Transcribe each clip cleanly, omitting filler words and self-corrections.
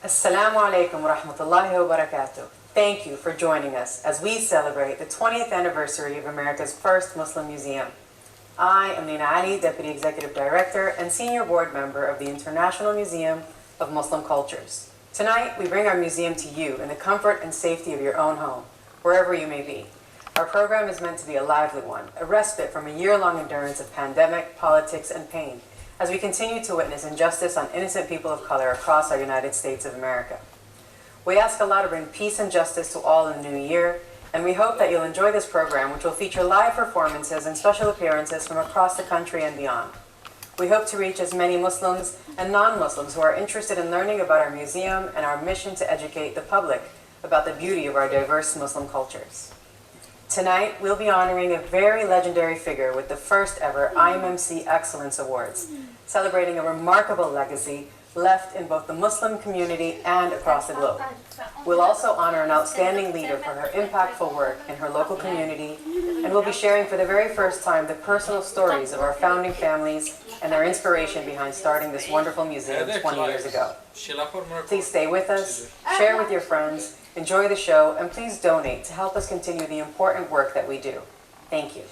Assalamu alaikum wa rahmatullahi wa barakatuh. Thank you for joining us as we celebrate the 20th anniversary of America's first Muslim museum. I am Nina Ali, Deputy Executive Director and Senior Board Member of the International Museum of Muslim Cultures. Tonight, we bring our museum to you in the comfort and safety of your own home, wherever you may be. Our program is meant to be a lively one, a respite from a year-long endurance of pandemic, politics, and pain, as we continue to witness injustice on innocent people of color across our United States of America. We ask Allah to bring peace and justice to all in the new year, and we hope that you'll enjoy this program, which will feature live performances and special appearances from across the country and beyond. We hope to reach as many Muslims and non-Muslims who are interested in learning about our museum and our mission to educate the public about the beauty of our diverse Muslim cultures. Tonight, we'll be honoring a very legendary figure with the first ever IMMC Excellence Awards, celebrating a remarkable legacy left in both the Muslim community and across the globe. We'll also honor an outstanding leader for her impactful work in her local community, and we'll be sharing for the very first time the personal stories of our founding families and their inspiration behind starting this wonderful museum 20 years ago. Please stay with us, share with your friends, enjoy the show, and please donate to help us continue the important work that we do. Thank you.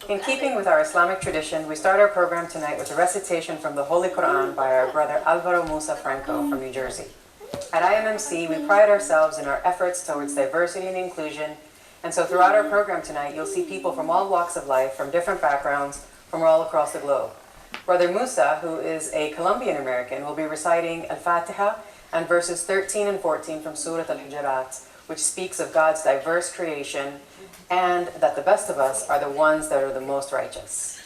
In keeping with our Islamic tradition, we start our program tonight with a recitation from the Holy Quran by our brother Alvaro Musa Franco from New Jersey. At IMMC, we pride ourselves in our efforts towards diversity and inclusion, and so throughout our program tonight, you'll see people from all walks of life, from different backgrounds, from all across the globe. Brother Musa, who is a Colombian American, will be reciting Al-Fatiha and verses 13 and 14 from Surah Al-Hujurat, which speaks of God's diverse creation and that the best of us are the ones that are the most righteous.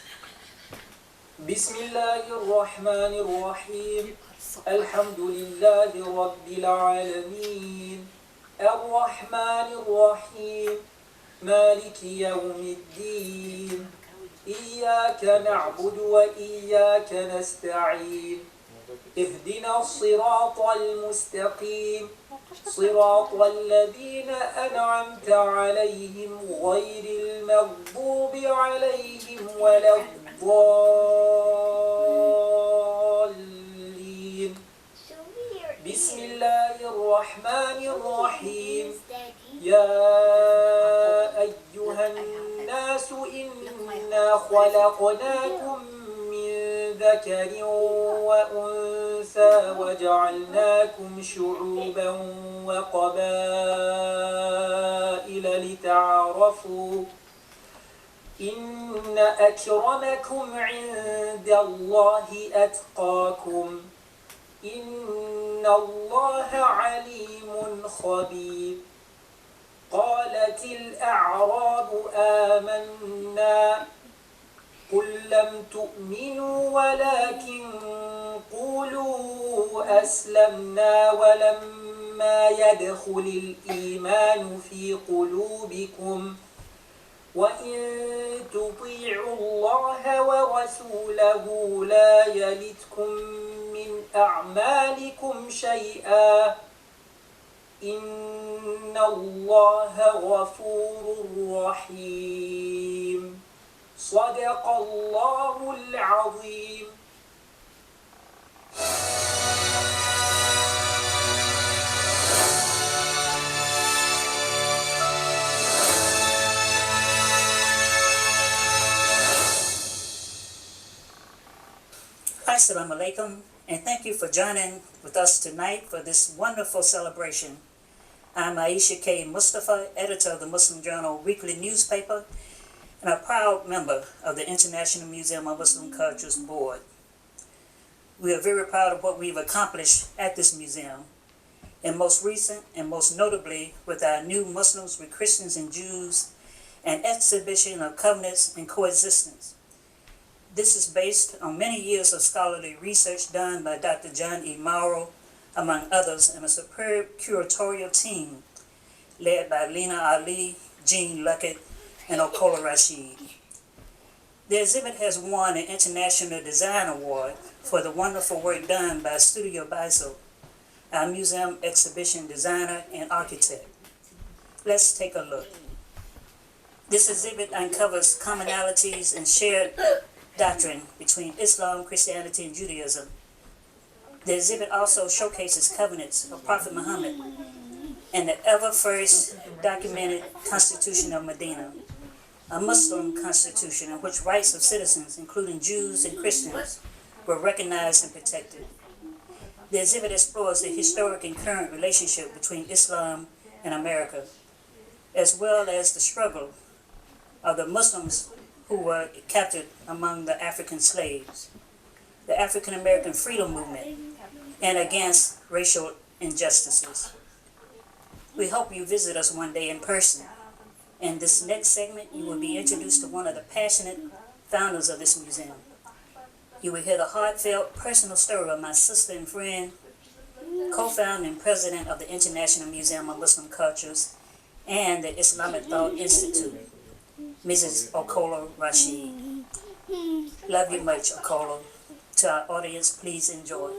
Bismillahirrahmanirrahim. Alhamdulillahi Rabbil Alameen. Ar-Rahmanir-Rahim. Maliki Yawmiddin. Iyyaka na'budu wa iyyaka nasta'in. اهدنا الصراط المستقيم صراط الذين أنعمت عليهم غير المغضوب عليهم ولا الضالين بسم الله الرحمن الرحيم يا أيها الناس إنا خلقناكم ذكر وأنثى وجعلناكم شعوبا وقبائل لتعارفوا إن أكرمكم عند الله أتقاكم إن الله عليم خبير قالت الأعراب آمنا قل لم تؤمنوا ولكن قولوا أسلمنا ولما يدخل الإيمان في قلوبكم وإن تطيعوا الله ورسوله لا يلتكم من أعمالكم شيئا إن الله غفور رحيم صدق الله العظيم. Assalamu alaikum, and thank you for joining with us tonight for this wonderful celebration. I'm Aisha K. Mustafa, editor of the Muslim Journal weekly newspaper, and a proud member of the International Museum of Muslim Cultures Board. We are very proud of what we've accomplished at this museum, and most recent and most notably with our new Muslims with Christians and Jews, an exhibition of covenants and coexistence. This is based on many years of scholarly research done by Dr. John E. Mauro, among others, and a superb curatorial team led by Lena Ali, Jean Luckett, and Okola Rashid. The exhibit has won an International Design Award for the wonderful work done by Studio Beisel, our museum exhibition designer and architect. Let's take a look. This exhibit uncovers commonalities and shared doctrine between Islam, Christianity, and Judaism. The exhibit also showcases covenants of Prophet Muhammad and the ever first documented Constitution of Medina, a Muslim constitution in which rights of citizens, including Jews and Christians, were recognized and protected. The exhibit explores the historic and current relationship between Islam and America, as well as the struggle of the Muslims who were captured among the African slaves, the African American freedom movement, and against racial injustices. We hope you visit us one day in person. In this next segment, you will be introduced to one of the passionate founders of this museum. You will hear the heartfelt personal story of my sister and friend, co-founder and president of the International Museum of Muslim Cultures and the Islamic Thought Institute, Mrs. Okola Rashid. Love you much, Okola. To our audience, please enjoy.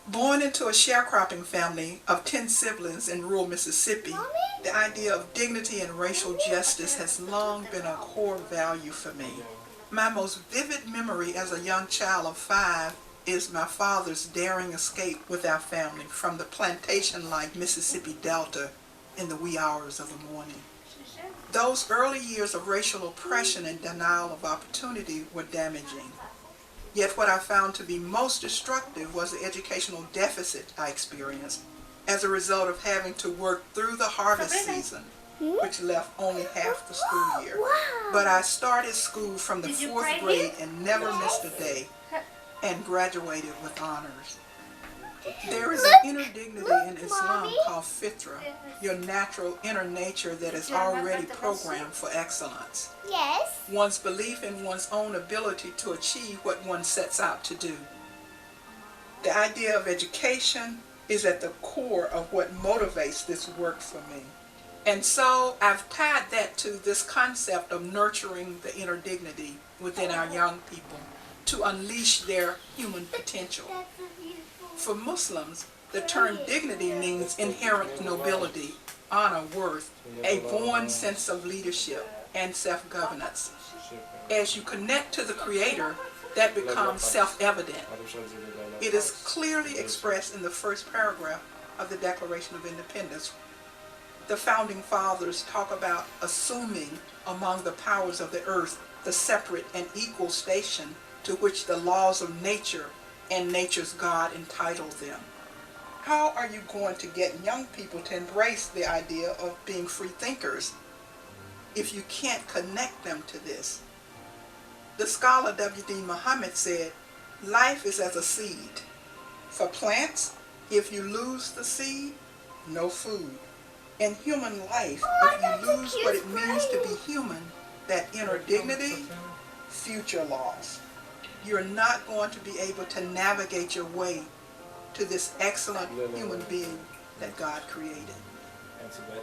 Born into a sharecropping family of 10 siblings in rural Mississippi, the idea of dignity and racial justice has long been a core value for me. My most vivid memory as a young child of 5 is my father's daring escape with our family from the plantation-like Mississippi Delta in the wee hours of the morning. Those early years of racial oppression and denial of opportunity were damaging. Yet what I found to be most destructive was the educational deficit I experienced as a result of having to work through the harvest season, which left only half the school year. But I started school from the 4th grade and never missed a day, and graduated with honors. There is an inner dignity in Islam called fitra, your natural inner nature that is already programmed for excellence. Yes. One's belief in one's own ability to achieve what one sets out to do. The idea of education is at the core of what motivates this work for me. And so I've tied that to this concept of nurturing the inner dignity within our young people to unleash their human potential. For Muslims, the term dignity means inherent nobility, honor, worth, a born sense of leadership and self-governance. As you connect to the Creator, that becomes self-evident. It is clearly expressed in the first paragraph of the Declaration of Independence. The Founding Fathers talk about assuming among the powers of the earth the separate and equal station to which the laws of nature and nature's God entitle them. How are you going to get young people to embrace the idea of being free thinkers if you can't connect them to this? The scholar W.D. Muhammad said, life is as a seed. For plants, if you lose the seed, no food. In human life, if you lose what it means to be human, that inner dignity, future loss. You're not going to be able to navigate your way to this excellent human being that God created.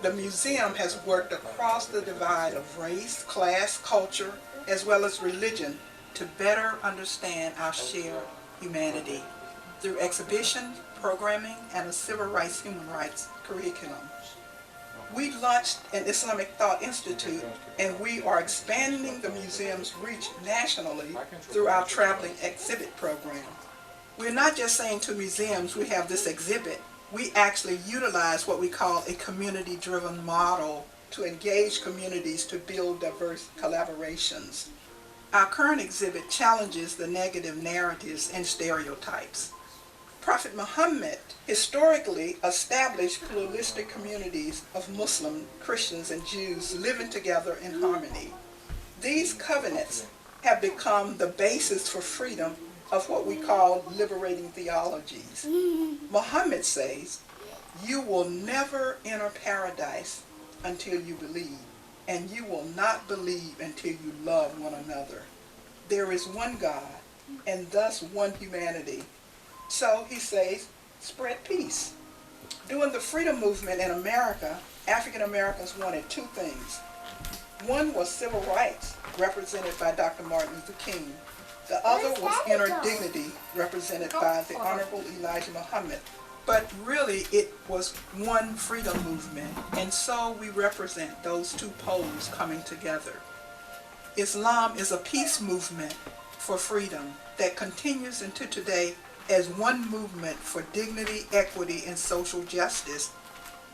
The museum has worked across the divide of race, class, culture, as well as religion to better understand our shared humanity through exhibition, programming, and a civil rights, human rights curriculum. We launched an Islamic Thought Institute, and we are expanding the museum's reach nationally through our traveling exhibit program. We're not just saying to museums we have this exhibit. We actually utilize what we call a community-driven model to engage communities to build diverse collaborations. Our current exhibit challenges the negative narratives and stereotypes. Prophet Muhammad historically established pluralistic communities of Muslim, Christians, and Jews living together in harmony. These covenants have become the basis for freedom of what we call liberating theologies. Muhammad says, you will never enter paradise until you believe, and you will not believe until you love one another. There is one God, and thus one humanity. So he says, spread peace. During the freedom movement in America, African Americans wanted two things: One was civil rights, represented by Dr. Martin Luther King. The other was inner dignity, represented by the Honorable Elijah Muhammad. But really, it was one freedom movement, and so we represent those two poles coming together. Islam is a peace movement for freedom that continues into today as one movement for dignity, equity, and social justice,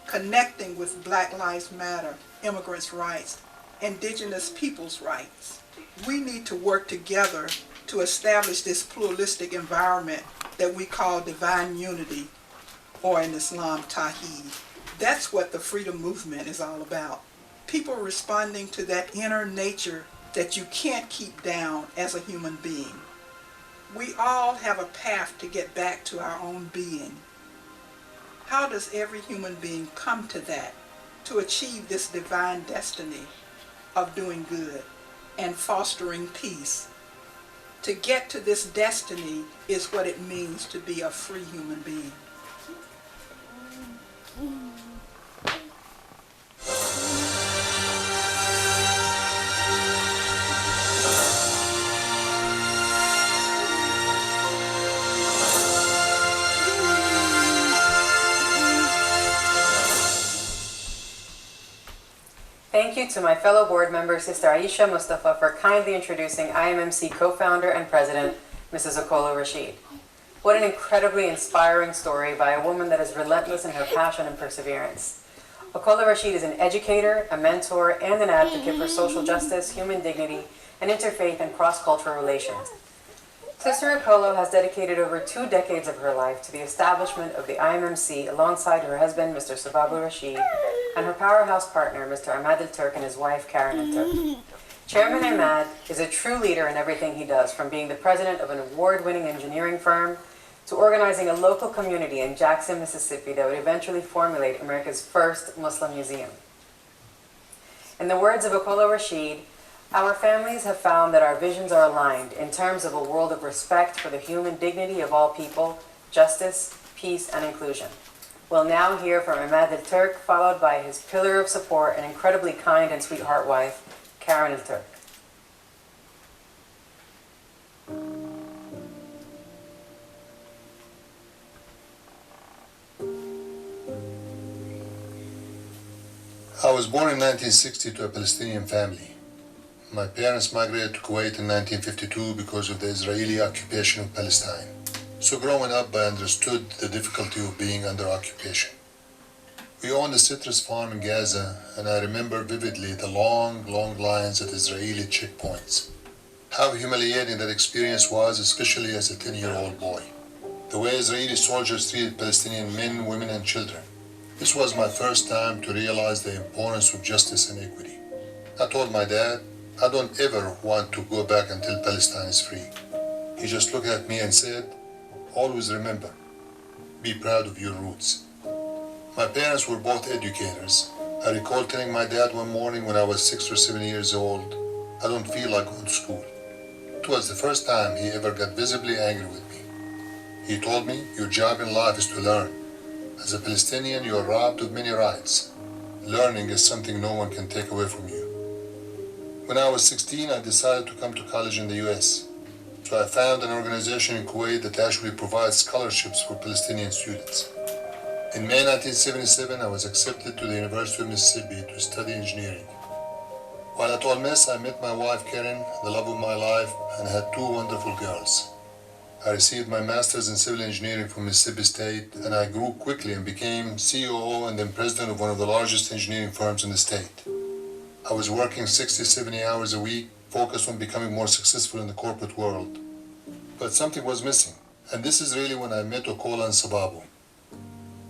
connecting with Black Lives Matter, immigrants' rights, indigenous peoples' rights. We need to work together to establish this pluralistic environment that we call divine unity, or in Islam, Tawheed. That's what the freedom movement is all about. People responding to that inner nature that you can't keep down as a human being. We all have a path to get back to our own being. How does every human being come to that, to achieve this divine destiny of doing good and fostering peace? To get to this destiny is what it means to be a free human being. Thank you to my fellow board member, Sister Aisha Mustafa, for kindly introducing IMMC co-founder and president, Mrs. Okola Rashid. What an incredibly inspiring story by a woman that is relentless in her passion and perseverance. Okola Rashid is an educator, a mentor, and an advocate for social justice, human dignity, and interfaith and cross-cultural relations. Sister Okola has dedicated over 2 decades of her life to the establishment of the IMMC alongside her husband, Mr. Sababu Rashid, and her powerhouse partner, Mr. Ahmad Al-Turk, and his wife, Karen Al-Turk. Chairman Ahmad is a true leader in everything he does, from being the president of an award-winning engineering firm to organizing a local community in Jackson, Mississippi that would eventually formulate America's first Muslim museum. In the words of Okola Rashid, our families have found that our visions are aligned in terms of a world of respect for the human dignity of all people, justice, peace, and inclusion. We'll now hear from Ahmad Al-Turk, followed by his pillar of support and incredibly kind and sweetheart wife, Karen Al-Turk. I was born in 1960 to a Palestinian family. My parents migrated to Kuwait in 1952 because of the Israeli occupation of Palestine. So growing up, I understood the difficulty of being under occupation. We owned a citrus farm in Gaza, and I remember vividly the long lines at Israeli checkpoints. How humiliating that experience was, especially as a 10-year-old boy. The way Israeli soldiers treated Palestinian men, women, and children. This was my first time to realize the importance of justice and equity. I told my dad, I don't ever want to go back until Palestine is free. He just looked at me and said, always remember, be proud of your roots. My parents were both educators. I recall telling my dad one morning when I was 6 or 7 years old, I don't feel like going to school. It was the first time he ever got visibly angry with me. He told me, your job in life is to learn. As a Palestinian, you are robbed of many rights. Learning is something no one can take away from you. When I was 16, I decided to come to college in the US. So I found an organization in Kuwait that actually provides scholarships for Palestinian students. In May 1977, I was accepted to the University of Mississippi to study engineering. While at Ole Miss, I met my wife Karen, the love of my life, and had 2 wonderful girls. I received my master's in civil engineering from Mississippi State, and I grew quickly and became COO and then president of one of the largest engineering firms in the state. I was working 60, 70 hours a week, focused on becoming more successful in the corporate world. But something was missing, and this is really when I met Okola and Sababu.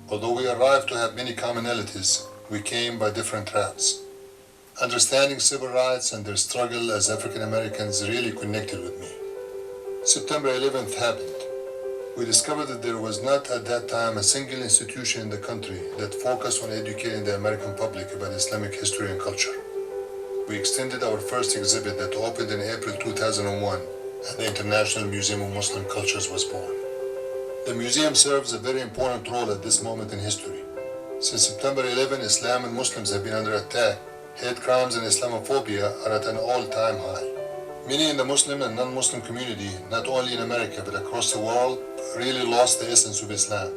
Although we arrived to have many commonalities, we came by different routes. Understanding civil rights and their struggle as African Americans really connected with me. September 11th happened. We discovered that there was not at that time a single institution in the country that focused on educating the American public about Islamic history and culture. We extended our first exhibit that opened in April 2001, and the International Museum of Muslim Cultures was born. The museum serves a very important role at this moment in history. Since September 11, Islam and Muslims have been under attack, Hate crimes and Islamophobia are at an all-time high. Many in the Muslim and non-Muslim community, not only in America but across the world, really lost the essence of Islam.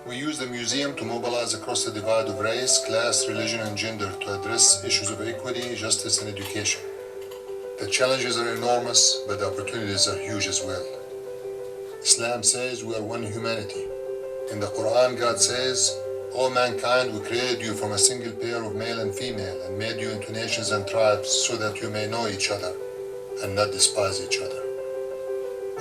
We use the museum to mobilize across the divide of race, class, religion, and gender to address issues of equity, justice, and education. The challenges are enormous, but the opportunities are huge as well. Islam says we are one humanity. In the Quran, God says, "O mankind, we created you from a single pair of male and female and made you into nations and tribes so that you may know each other and not despise each other."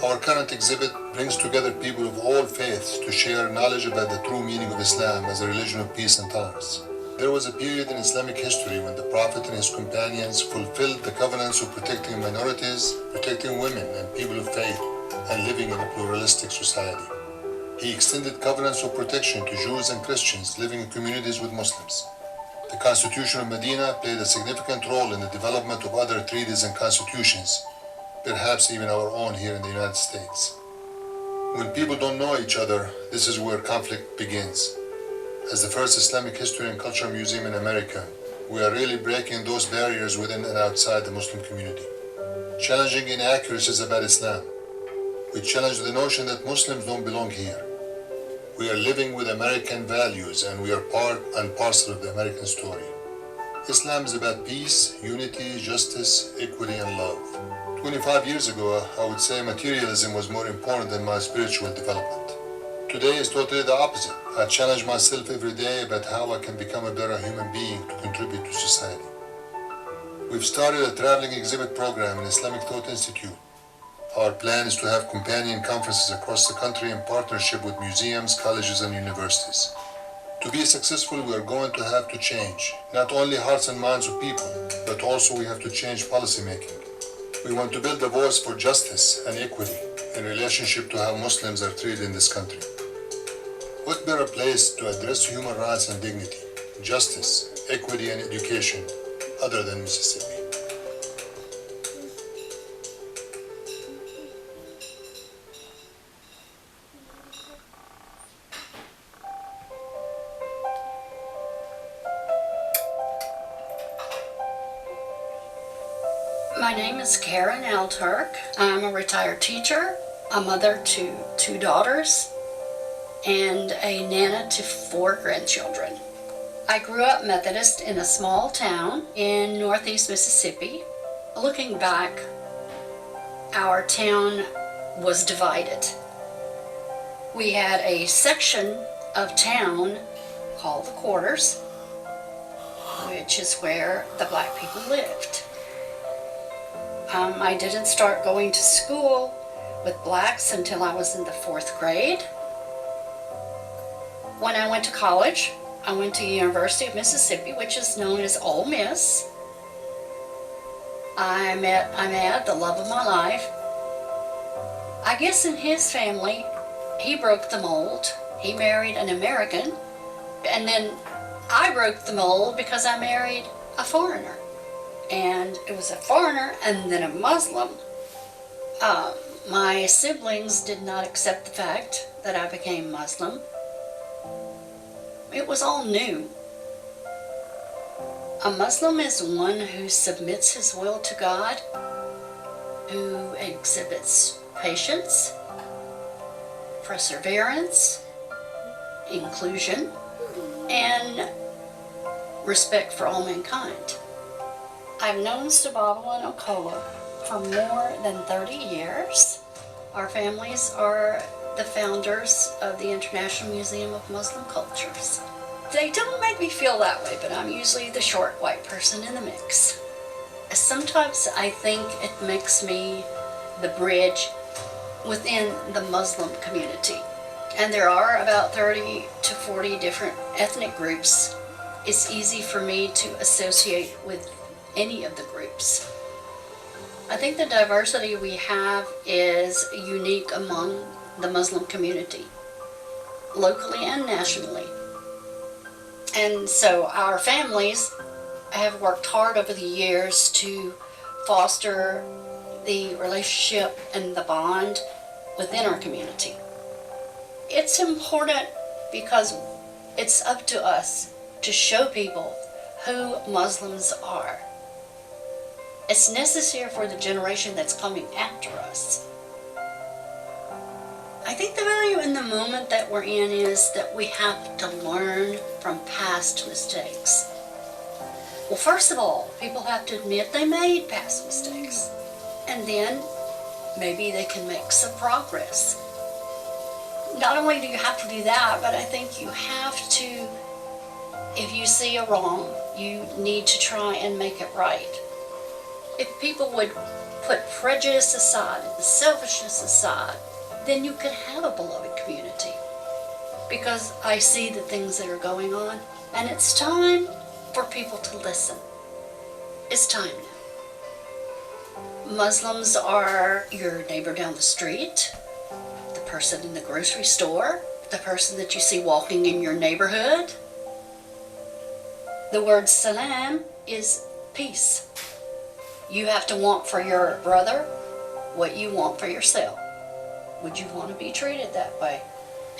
Our current exhibit brings together people of all faiths to share knowledge about the true meaning of Islam as a religion of peace and tolerance. There was a period in Islamic history when the Prophet and his companions fulfilled the covenants of protecting minorities, protecting women and people of faith, and living in a pluralistic society. He extended covenants of protection to Jews and Christians living in communities with Muslims. The Constitution of Medina played a significant role in the development of other treaties and constitutions, perhaps even our own here in the United States. When people don't know each other, this is where conflict begins. As the first Islamic History and Culture Museum in America, we are really breaking those barriers within and outside the Muslim community, challenging inaccuracies about Islam. We challenge the notion that Muslims don't belong here. We are living with American values and we are part and parcel of the American story. Islam is about peace, unity, justice, equity, and love. 25 years ago, I would say materialism was more important than my spiritual development. Today is totally the opposite. I challenge myself every day about how I can become a better human being to contribute to society. We've started a traveling exhibit program in Islamic Thought Institute. Our plan is to have companion conferences across the country in partnership with museums, colleges, and universities. To be successful, we are going to have to change not only hearts and minds of people, but also we have to change policy making. We want to build a voice for justice and equity in relationship to how Muslims are treated in this country. What better place to address human rights and dignity, justice, equity, and education other than Mississippi? My name is Karen Alturk. I'm a retired teacher, a mother to 2 daughters, and a nana to 4 grandchildren. I grew up Methodist in a small town in northeast Mississippi. Looking back, our town was divided. We had a section of town called the Quarters, which is where the black people lived. I didn't start going to school with blacks until I was in the 4th grade. When I went to college, I went to University of Mississippi, which is known as Ole Miss. I met Ahmed, the love of my life. I guess in his family, he broke the mold. He married an American, and then I broke the mold because I married a foreigner. And it was a foreigner and then a Muslim. My siblings did not accept the fact that I became Muslim. It was all new. A Muslim is one who submits his will to God, who exhibits patience, perseverance, inclusion, and respect for all mankind. I've known Stababa and Okola for more than 30 years. Our families are the founders of the International Museum of Muslim Cultures. They don't make me feel that way, but I'm usually the short white person in the mix. Sometimes I think it makes me the bridge within the Muslim community. And there are about 30 to 40 different ethnic groups. It's easy for me to associate with any of the groups. I think the diversity we have is unique among the Muslim community, locally and nationally. And so our families have worked hard over the years to foster the relationship and the bond within our community. It's important because it's up to us to show people who Muslims are. It's necessary for the generation that's coming after us. I think the value in the moment that we're in is that we have to learn from past mistakes. Well, first of all, people have to admit they made past mistakes. And then maybe they can make some progress. Not only do you have to do that, but I think you have to, if you see a wrong, you need to try and make it right. If people would put prejudice aside and selfishness aside, then you could have a beloved community. Because I see the things that are going on, and it's time for people to listen. It's time now. Muslims are your neighbor down the street, the person in the grocery store, the person that you see walking in your neighborhood. The word salam is peace. You have to want for your brother what you want for yourself. Would you want to be treated that way?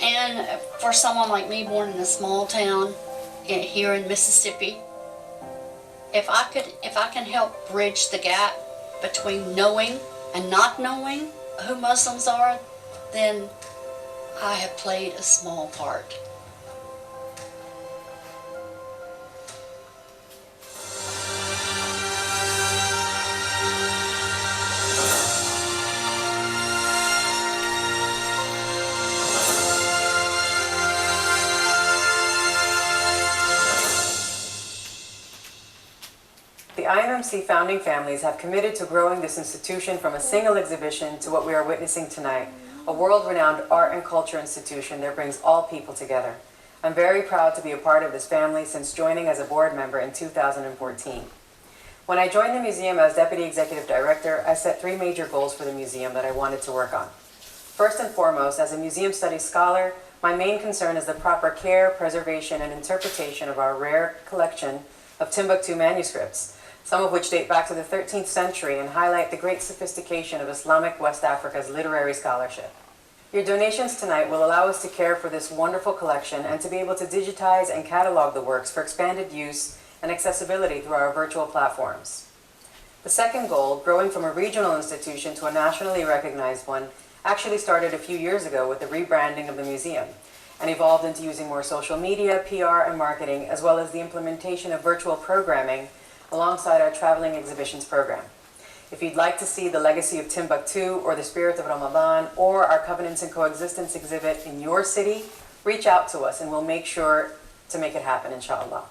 And for someone like me, born in a small town here in Mississippi, if I can help bridge the gap between knowing and not knowing who Muslims are, then I have played a small part. The IMMC founding families have committed to growing this institution from a single exhibition to what we are witnessing tonight, a world-renowned art and culture institution that brings all people together. I'm very proud to be a part of this family since joining as a board member in 2014. When I joined the museum as Deputy Executive Director, I set 3 major goals for the museum that I wanted to work on. First and foremost, as a museum studies scholar, my main concern is the proper care, preservation, and interpretation of our rare collection of Timbuktu manuscripts, some of which date back to the 13th century and highlight the great sophistication of Islamic West Africa's literary scholarship. Your donations tonight will allow us to care for this wonderful collection and to be able to digitize and catalog the works for expanded use and accessibility through our virtual platforms. The second goal, growing from a regional institution to a nationally recognized one, actually started a few years ago with the rebranding of the museum and evolved into using more social media, PR, and marketing, as well as the implementation of virtual programming alongside our traveling exhibitions program. If you'd like to see the legacy of Timbuktu or the spirit of Ramadan or our Covenants and Coexistence exhibit in your city, reach out to us and we'll make sure to make it happen, inshallah.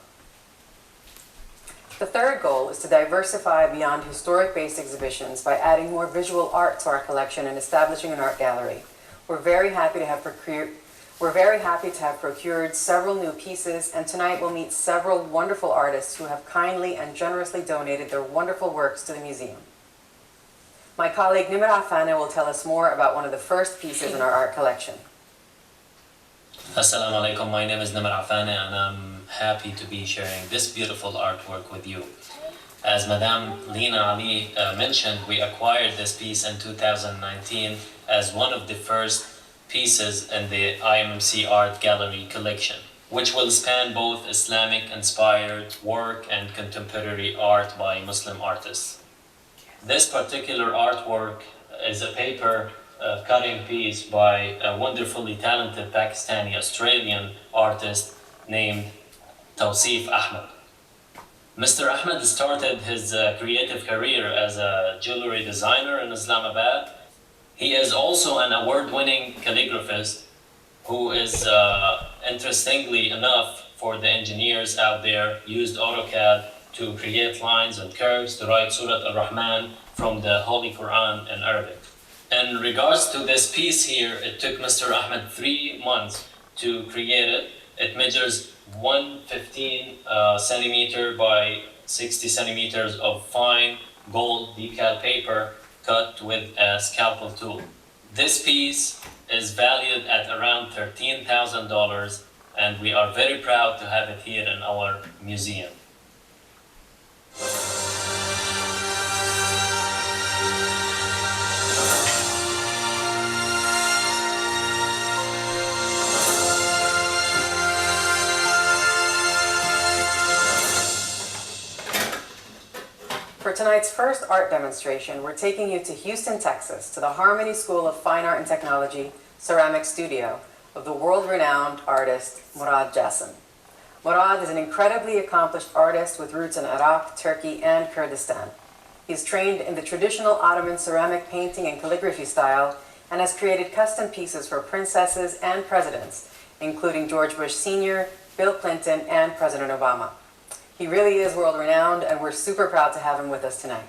The third goal is to diversify beyond historic-based exhibitions by adding more visual art to our collection and establishing an art gallery. We're very happy to have procured several new pieces, and tonight we'll meet several wonderful artists who have kindly and generously donated their wonderful works to the museum. My colleague Nimr Afana will tell us more about one of the first pieces in our art collection. Assalamu alaikum, my name is Nimr Afana and I'm happy to be sharing this beautiful artwork with you. As Madame Lina Ali mentioned, we acquired this piece in 2019 as one of the first pieces in the IMMC Art Gallery collection, which will span both Islamic-inspired work and contemporary art by Muslim artists. This particular artwork is a paper cutting piece by a wonderfully talented Pakistani-Australian artist named Tawsif Ahmed. Mr. Ahmed started his creative career as a jewelry designer in Islamabad. He is also an award-winning calligraphist who is, interestingly enough, for the engineers out there, used AutoCAD to create lines and curves to write Surat Al-Rahman from the Holy Quran in Arabic. In regards to this piece here, it took Mr. Ahmed 3 months to create it. It measures 115 centimeter by 60 centimeters of fine gold decal paper cut with a scalpel tool. This piece is valued at around $13,000 and we are very proud to have it here in our museum. tonight's first art demonstration, we're taking you to Houston, Texas, to the Harmony School of Fine Art and Technology Ceramic Studio of the world-renowned artist Murad Jassim. Murad is an incredibly accomplished artist with roots in Iraq, Turkey, and Kurdistan. He's trained in the traditional Ottoman ceramic painting and calligraphy style and has created custom pieces for princesses and presidents, including George Bush Sr., Bill Clinton, and President Obama. He really is world-renowned, and we're super proud to have him with us tonight.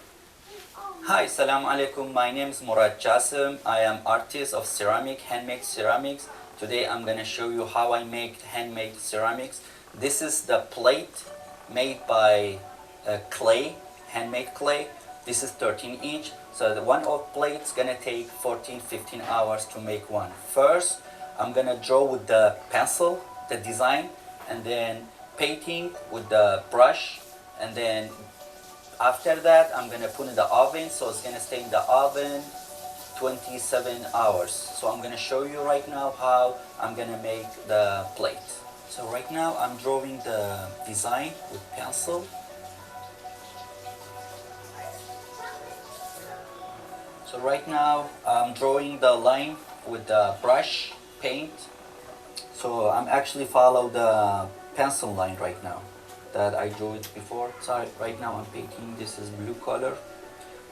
Hi, Assalamu alaikum. My name is Murad Jassim. I am artist of ceramic, handmade ceramics. Today I'm going to show you how I make handmade ceramics. This is the plate made by clay, handmade clay. This is 13 inch. So the one of plate's going to take 14-15 hours to make one. First, I'm going to draw with the pencil, the design, and then painting with the brush, and then after that I'm gonna put in the oven, so it's gonna stay in the oven 27 hours. So I'm gonna show you right now how I'm gonna make the plate. So right now I'm drawing the design with pencil. So right now I'm drawing the line with the brush paint. So I'm actually follow the pencil line right now that I drew it before. So right now I'm painting. This is blue color.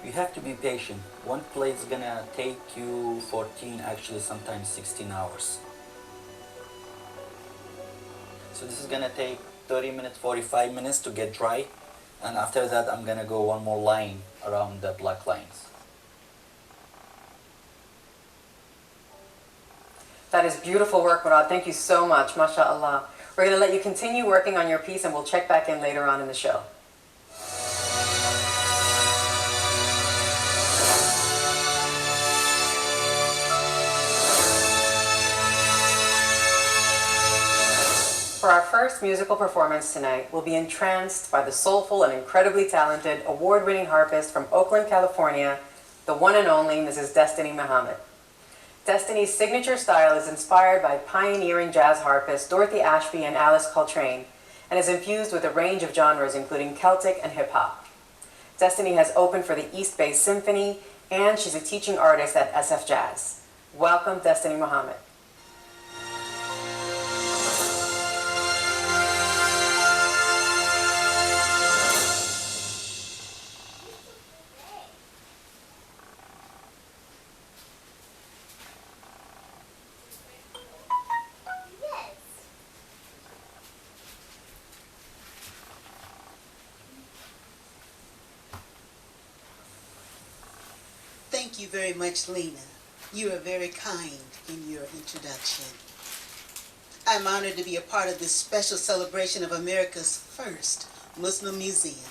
You have to be patient. One plate is gonna take you 14, actually sometimes 16 hours. So this is gonna take 30 minutes, 45 minutes to get dry. And after that I'm gonna go one more line around the black lines. That is beautiful work, Murad. Thank you so much, mashallah. We're going to let you continue working on your piece, and we'll check back in later on in the show. For our first musical performance tonight, we'll be entranced by the soulful and incredibly talented award-winning harpist from Oakland, California, the one and only Mrs. Destiny Muhammad. Destiny's signature style is inspired by pioneering jazz harpists Dorothy Ashby and Alice Coltrane, and is infused with a range of genres including Celtic and hip-hop. Destiny has opened for the East Bay Symphony, and she's a teaching artist at SF Jazz. Welcome, Destiny Muhammad. Thank you very much, Lena. You are very kind in your introduction. I'm honored to be a part of this special celebration of America's first Muslim museum,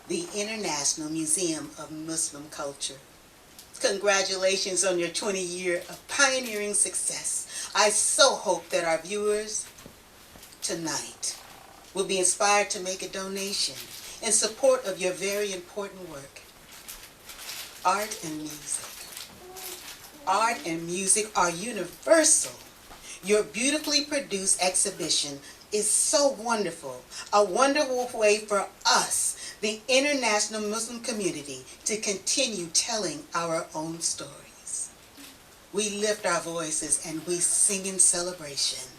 the International Museum of Muslim Culture. Congratulations on your 20-year of pioneering success. I so hope that our viewers tonight will be inspired to make a donation in support of your very important work. Art and music. Art and music are universal. Your beautifully produced exhibition is so wonderful, a wonderful way for us, the international Muslim community, to continue telling our own stories. We lift our voices and we sing in celebration.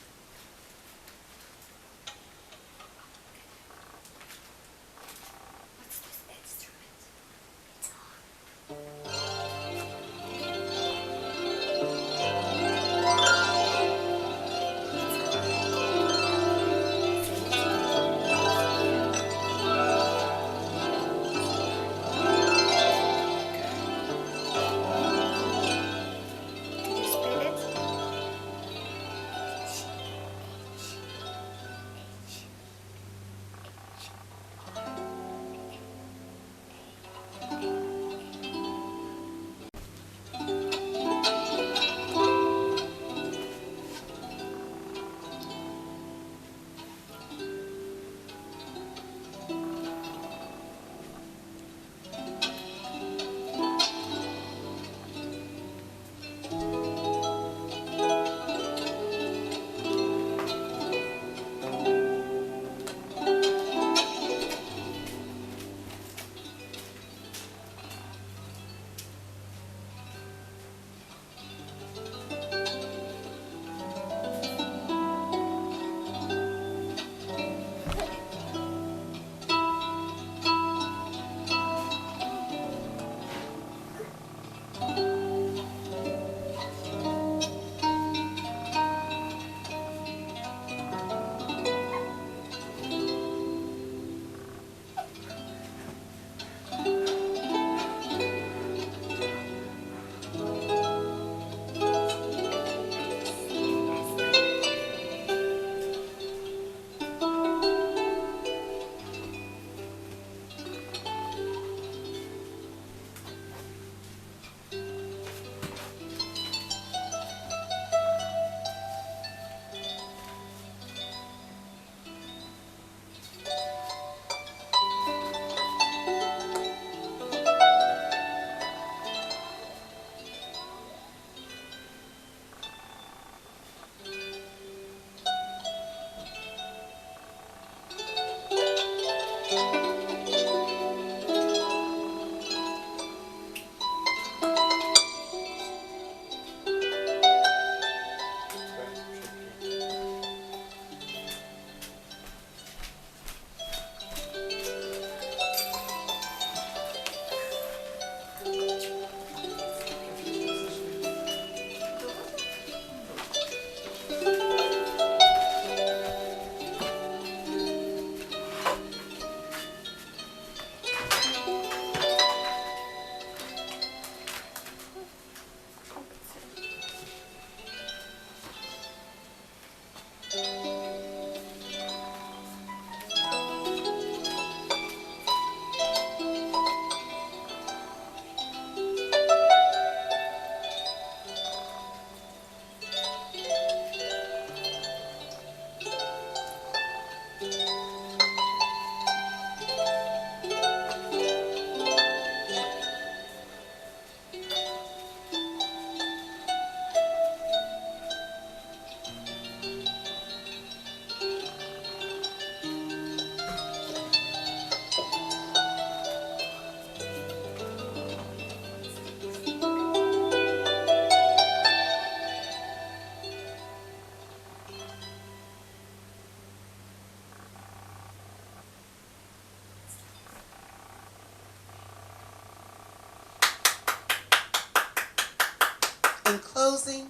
In closing,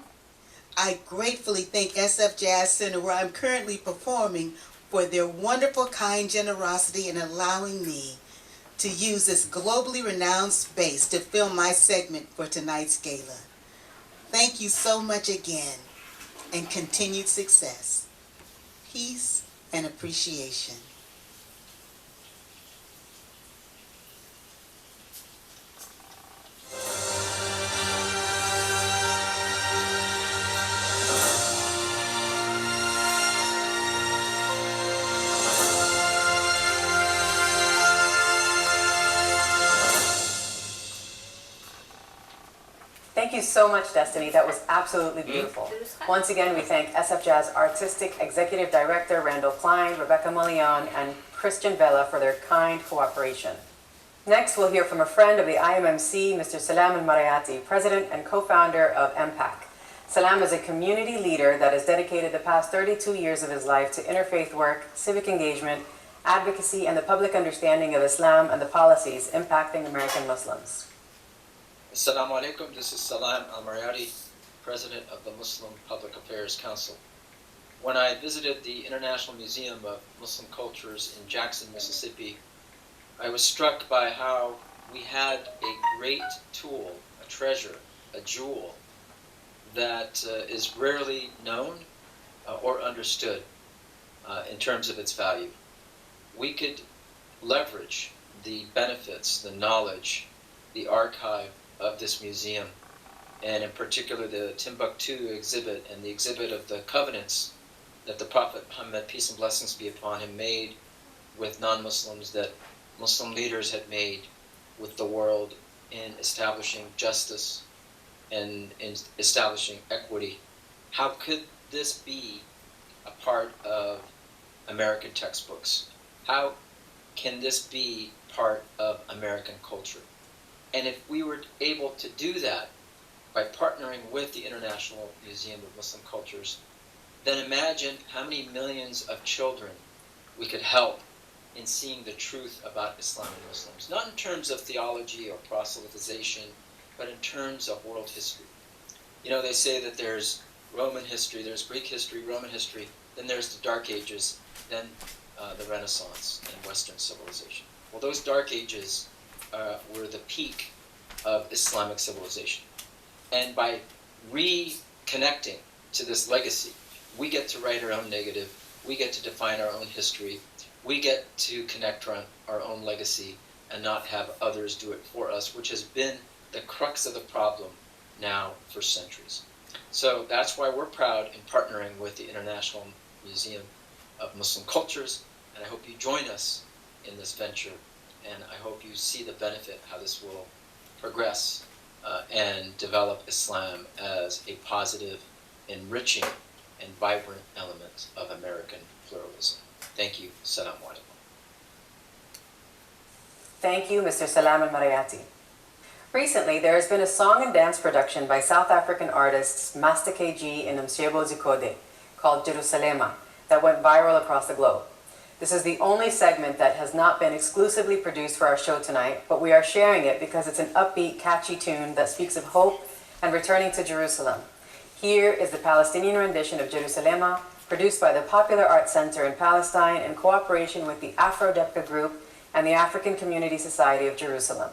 I gratefully thank SF Jazz Center, where I'm currently performing, for their wonderful, kind generosity in allowing me to use this globally renowned space to film my segment for tonight's gala. Thank you so much again, and continued success, peace, and appreciation. Thank you so much, Destiny. That was absolutely beautiful. Once again, we thank SF Jazz Artistic Executive Director Randall Klein, Rebecca Mullion, and Christian Vela for their kind cooperation. Next, we'll hear from a friend of the IMMC, Mr. Salam Al-Marayati, President and co-founder of MPAC. Salam is a community leader that has dedicated the past 32 years of his life to interfaith work, civic engagement, advocacy, and the public understanding of Islam and the policies impacting American Muslims. Assalamu alaikum, this is Salam Al-Marayati, President of the Muslim Public Affairs Council. When I visited the International Museum of Muslim Cultures in Jackson, Mississippi, I was struck by how we had a great tool, a treasure, a jewel that is rarely known or understood in terms of its value. We could leverage the benefits, the knowledge, the archive of this museum, and in particular the Timbuktu exhibit and the exhibit of the covenants that the Prophet Muhammad, peace and blessings be upon him, made with non-Muslims, that Muslim leaders had made with the world in establishing justice and in establishing equity. How could this be a part of American textbooks? How can this be part of American culture? And if we were able to do that by partnering with the International Museum of Muslim Cultures, then imagine how many millions of children we could help in seeing the truth about Islam and Muslims. Not in terms of theology or proselytization, but in terms of world history. You know, they say that there's Roman history, there's Greek history, Roman history, then there's the Dark Ages, then the Renaissance and Western civilization. Well, those Dark Ages were the peak of Islamic civilization. And by reconnecting to this legacy, we get to write our own negative, we get to define our own history, we get to connect our own legacy and not have others do it for us, which has been the crux of the problem now for centuries. So that's why we're proud in partnering with the International Museum of Muslim Cultures, and I hope you join us in this venture, and I hope you see the benefit, how this will progress and develop Islam as a positive, enriching, and vibrant element of American pluralism. Thank you. Assalamu alaikum. Thank you, Mr. Salam al-Marayati. Recently, there has been a song and dance production by South African artists Master KG and Msiebo Zikode called Jerusalema that went viral across the globe. This is the only segment that has not been exclusively produced for our show tonight, but we are sharing it because it's an upbeat, catchy tune that speaks of hope and returning to Jerusalem. Here is the Palestinian rendition of Jerusalema, produced by the Popular Arts Center in Palestine in cooperation with the Afro-Depka Group and the African Community Society of Jerusalem.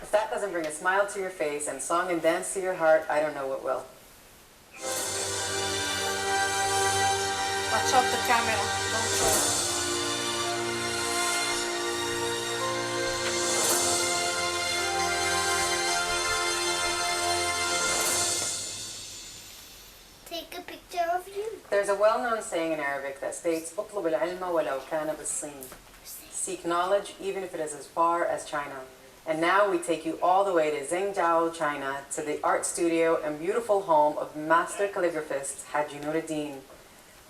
If that doesn't bring a smile to your face and song and dance to your heart, I don't know what will. Watch out the camera. Don't throw. Take a picture of you. There's a well-known saying in Arabic that states, "اطلب العلم ولو كان بالصين." Seek knowledge even if it is as far as China. And now we take you all the way to Zhengzhou, China, to the art studio and beautiful home of master calligraphist Haji Nuruddin.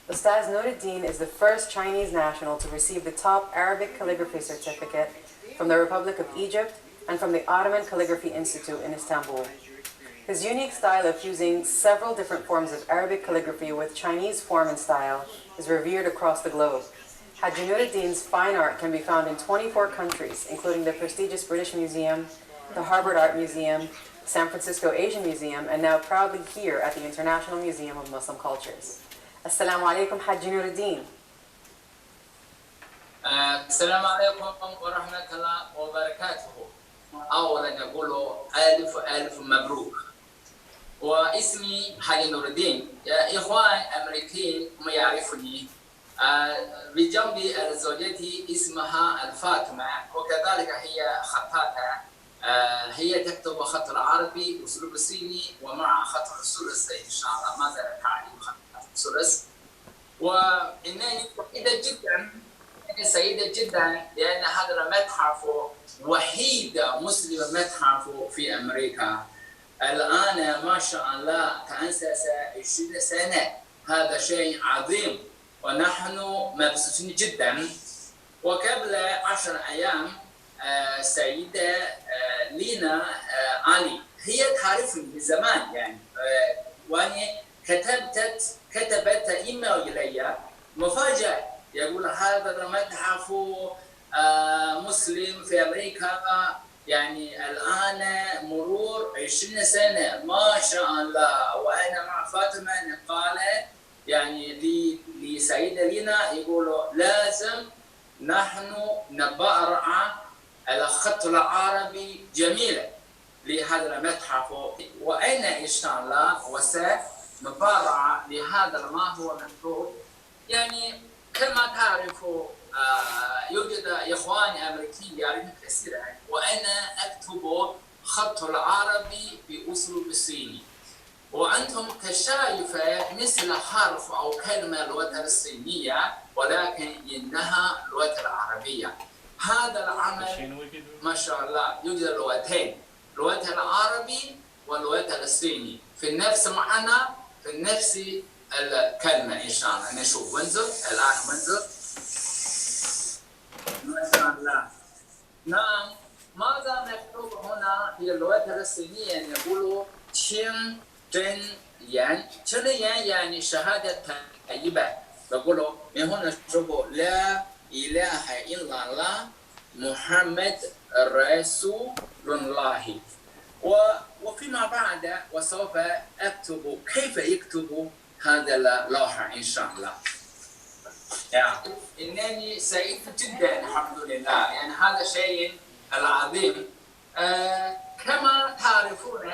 Ustaz Nuruddin is the first Chinese national to receive the top Arabic calligraphy certificate from the Republic of Egypt and from the Ottoman Calligraphy Institute in Istanbul. His unique style of fusing several different forms of Arabic calligraphy with Chinese form and style is revered across the globe. Haji Nuruddin's fine art can be found in 24 countries, including the prestigious British Museum, the Harvard Art Museum, San Francisco Asian Museum, and now proudly here at the International Museum of Muslim Cultures. Assalamu alaikum, Haji Nuruddin. السلام عليكم ورحمة الله وبركاته. أولا نقول ألف ألف مبروك. واسمي حاج نور الدين. يا إخوان أمريكيين هم يعرفني. بجنبي زوجتي اسمها الفاطمة وكذلك هي خطاطة. هي تكتب خط العربي أسلوب الصيني ومع خط الثلث إن شاء الله. ماذا تعلم خط الثلث؟ وإنني سعيدة جدا لأن هذا المتحف وحيد مسلم متحف في أمريكا. الآن ما شاء الله تأسس 20 سنة. هذا شيء عظيم ونحن مبسوطين جدا. وقبل 10 أيام سيدة لينا علي هي تعرفني من زمان يعني وأنا كتبت إيميل إلي مفاجأة يقول هذا المتحف مسلم في أمريكا يعني الآن مرور 20 سنة ما شاء الله. وأنا مع فاطمة قال يعني لسيدة لينا يقولوا لازم نحن نبرع الخط العربي جميلة لهذا المتحف وأنا إن شاء الله وسنبرع لهذا ما هو مكتوب. يعني كما تعرفوا يوجد إخواني أمريكيين يعرفون كثيرا وأنا أكتب خط العربي بأسلوب الصيني وأنتم كشايفة مثل حرف أو كلمة اللغة الصينية ولكن إنها اللغة العربية. هذا العمل ما شاء الله يوجد لغتين اللغة العربي واللغة الصيني في نفس معنى في نفس الكلمة. إن شاء الله نشوف منظر الآن منظر ما شاء الله. نعم ماذا مكتوب هنا في اللغة الصينية يقولوا تشين جن يان. تشين يان يعني شهادة طيبة. بقولوا من هنا شوفوا لا إله إلا الله محمد رسول الله. وفيما بعد وسوف أكتب كيف يكتب هذا اللوحة إن شاء الله. يعني إنني سعيد جدا الحمد لله يعني هذا شيء العظيم. كما تعرفون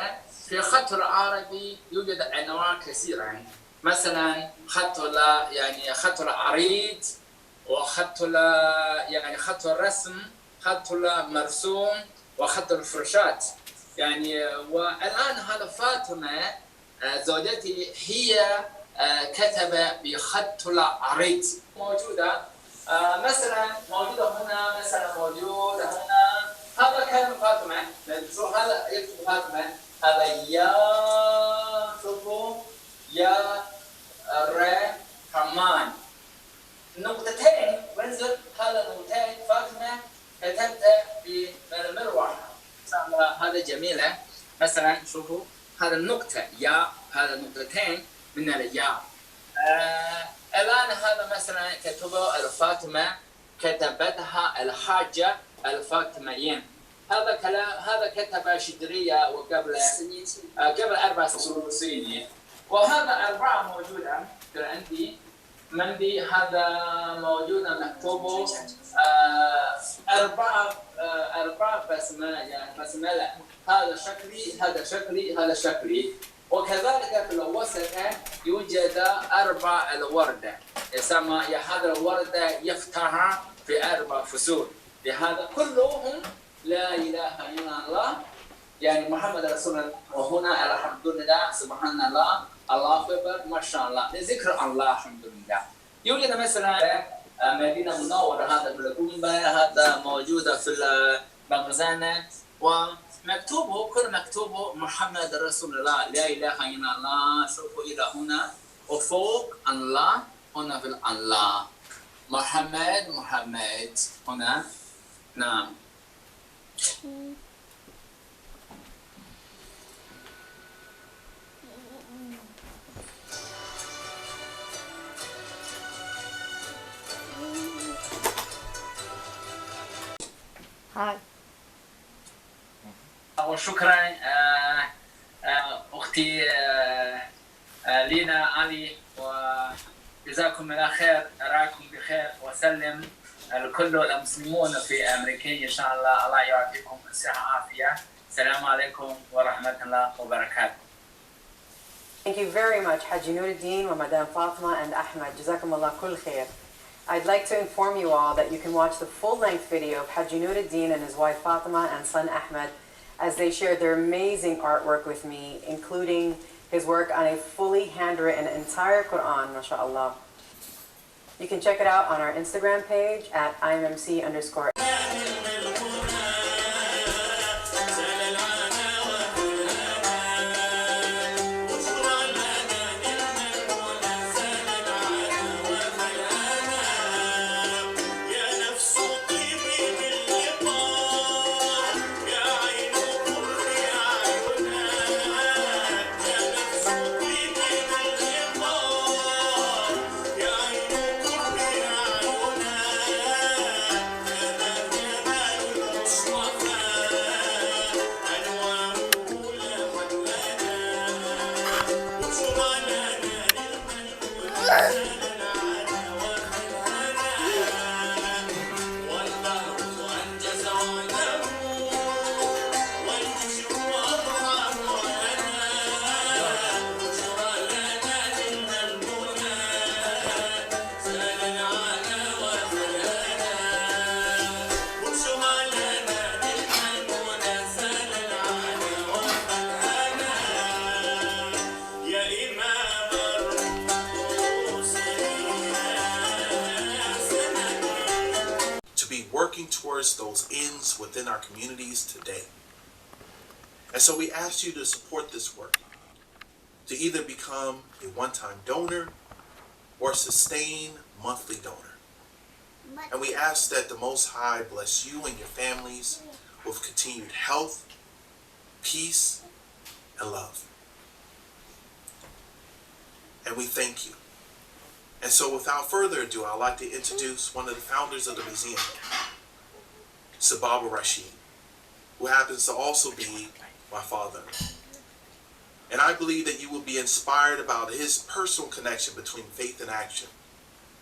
في خط العربي يوجد أنواع كثيرة مثلا خط يعني خط العريض وخط يعني خط الرسم خط المرسوم وخط الفرشات يعني. والآن هذا فاطمة زوجتي هي كتب بخط العريض موجودة مثلا موجودة هنا مثلا موجود هنا. هذا كلمة فاطمة هذا يكتب فاطمة هذا يا شوفوا يا رحمن نقطتين منزل. هذا نقطتين فاطمة كتبت بالمروحة. هذا جميلة مثلا شوفوا هذا النقطة يا هذا نقطتين من الياء. الآن هذا مثلا كتبه الفاطمة كتبتها الحاجة الفاطميين. هذا كلام هذا كتب شدرية وقبل 4 سنين. وهذا 4 موجودة عندي مندي هذا موجودة مكتوبه 4 بسملة. هذا شكلي هذا شكلي هذا شكلي. وكذلك في الوسط يوجد 4 الوردة يسمى هذا الوردة يفتح في 4 فصول. لهذا كلهم لا إله إلا الله يعني محمد رسول الله. وهنا الحمد لله سبحان الله الله أكبر ما شاء الله ذكر الله الحمد لله. يوجد مثلا مدينة منورة هذا بالقنبة هذا موجودة في المخزن ومكتوبه كل مكتوبه محمد رسول الله لا إله إلا الله. شوفوا إلى هنا وفوق الله هنا في الله محمد هنا. نعم هاي وشكرا أختي لينا علي وجزاكم الله خير. أراكم بخير وسلم الكل المسلمون في أمريكا إن شاء الله الله يعطيكم الصحة والعافية. السلام عليكم ورحمة الله وبركاته. Thank you very much, Haji Nuruddin, wa Madam Fatima, and Ahmed. Jazakumullah kul khair. I'd like to inform you all that you can watch the full-length video of Haji Nuruddin and his wife Fatima and son Ahmed as they share their amazing artwork with me, including his work on a fully handwritten entire Quran, mashallah. You can check it out on our Instagram page at IMMC_. To be working towards those ends within our communities today. And so we ask you to support this work, to either become a one-time donor or sustain monthly donor. And we ask that the Most High bless you and your families with continued health, peace, and love. And we thank you. And so without further ado, I'd like to introduce one of the founders of the museum, Sababa Rashid, who happens to also be my father. And I believe that you will be inspired about his personal connection between faith and action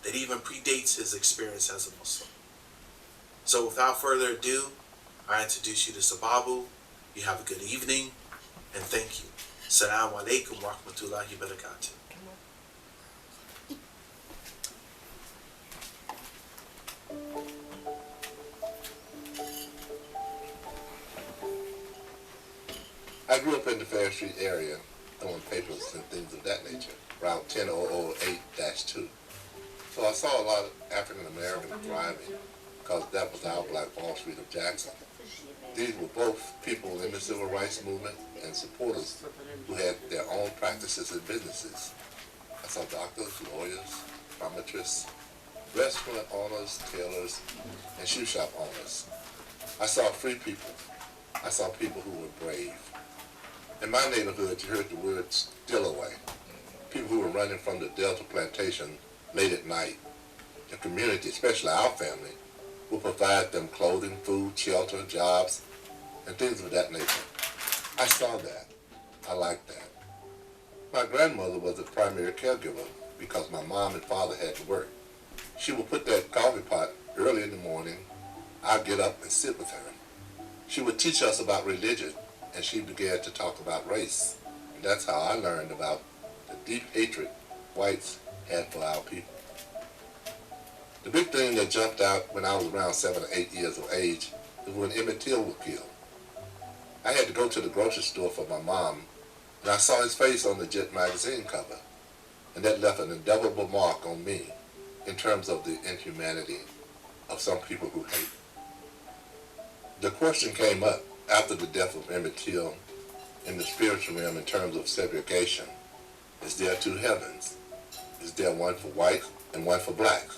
that even predates his experience as a Muslim. So without further ado, I introduce you to Sababu. You have a good evening, and thank you. Assalamu alaikum wa rahmatullahi wa barakatuh. I grew up in the Fair Street area, throwing papers and things of that nature, around 10008-2. So I saw a lot of African Americans thriving, because that was our Black Wall Street of Jackson. These were both people in the civil rights movement and supporters who had their own practices and businesses. I saw doctors, lawyers, optometrists, restaurant owners, tailors, and shoe shop owners. I saw free people. I saw people who were brave. In my neighborhood, you heard the word "still away." People who were running from the Delta plantation late at night. The community, especially our family, will provide them clothing, food, shelter, jobs, and things of that nature. I saw that. I liked that. My grandmother was the primary caregiver because my mom and father had to work. She would put that coffee pot early in the morning. I'd get up and sit with her. She would teach us about religion, and she began to talk about race. And that's how I learned about the deep hatred whites had for our people. The big thing that jumped out when I was around 7 or 8 years of age was when Emmett Till was killed. I had to go to the grocery store for my mom, and I saw his face on the Jet magazine cover, and that left an indelible mark on me in terms of the inhumanity of some people who hate. The question came up after the death of Emmett Till in the spiritual realm in terms of segregation. Is there two heavens? Is there one for white and one for black?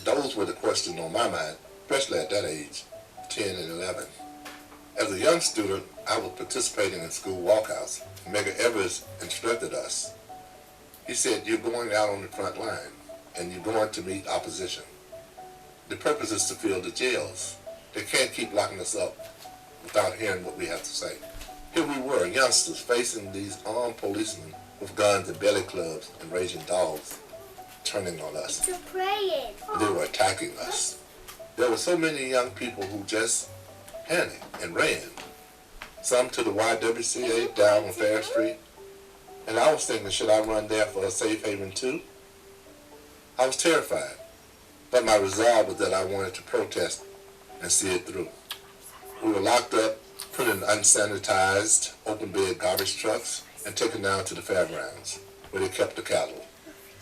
Those were the questions on my mind, especially at that age, 10 and 11. As a young student, I was participating in school walkouts. Medgar Evers instructed us. He said, you're going out on the front line, and you're going to meet opposition. The purpose is to fill the jails. They can't keep locking us up without hearing what we have to say. Here we were, youngsters, facing these armed policemen with guns and belly clubs and raging dogs turning on us. So praying. They were attacking us. There were so many young people who just panicked and ran. Some to the YWCA down on Fair Street. And I was thinking, should I run there for a safe haven too? I was terrified. But my resolve was that I wanted to protest and see it through. We were locked up, put in unsanitized, open-bed garbage trucks, and taken down to the fairgrounds, where they kept the cattle.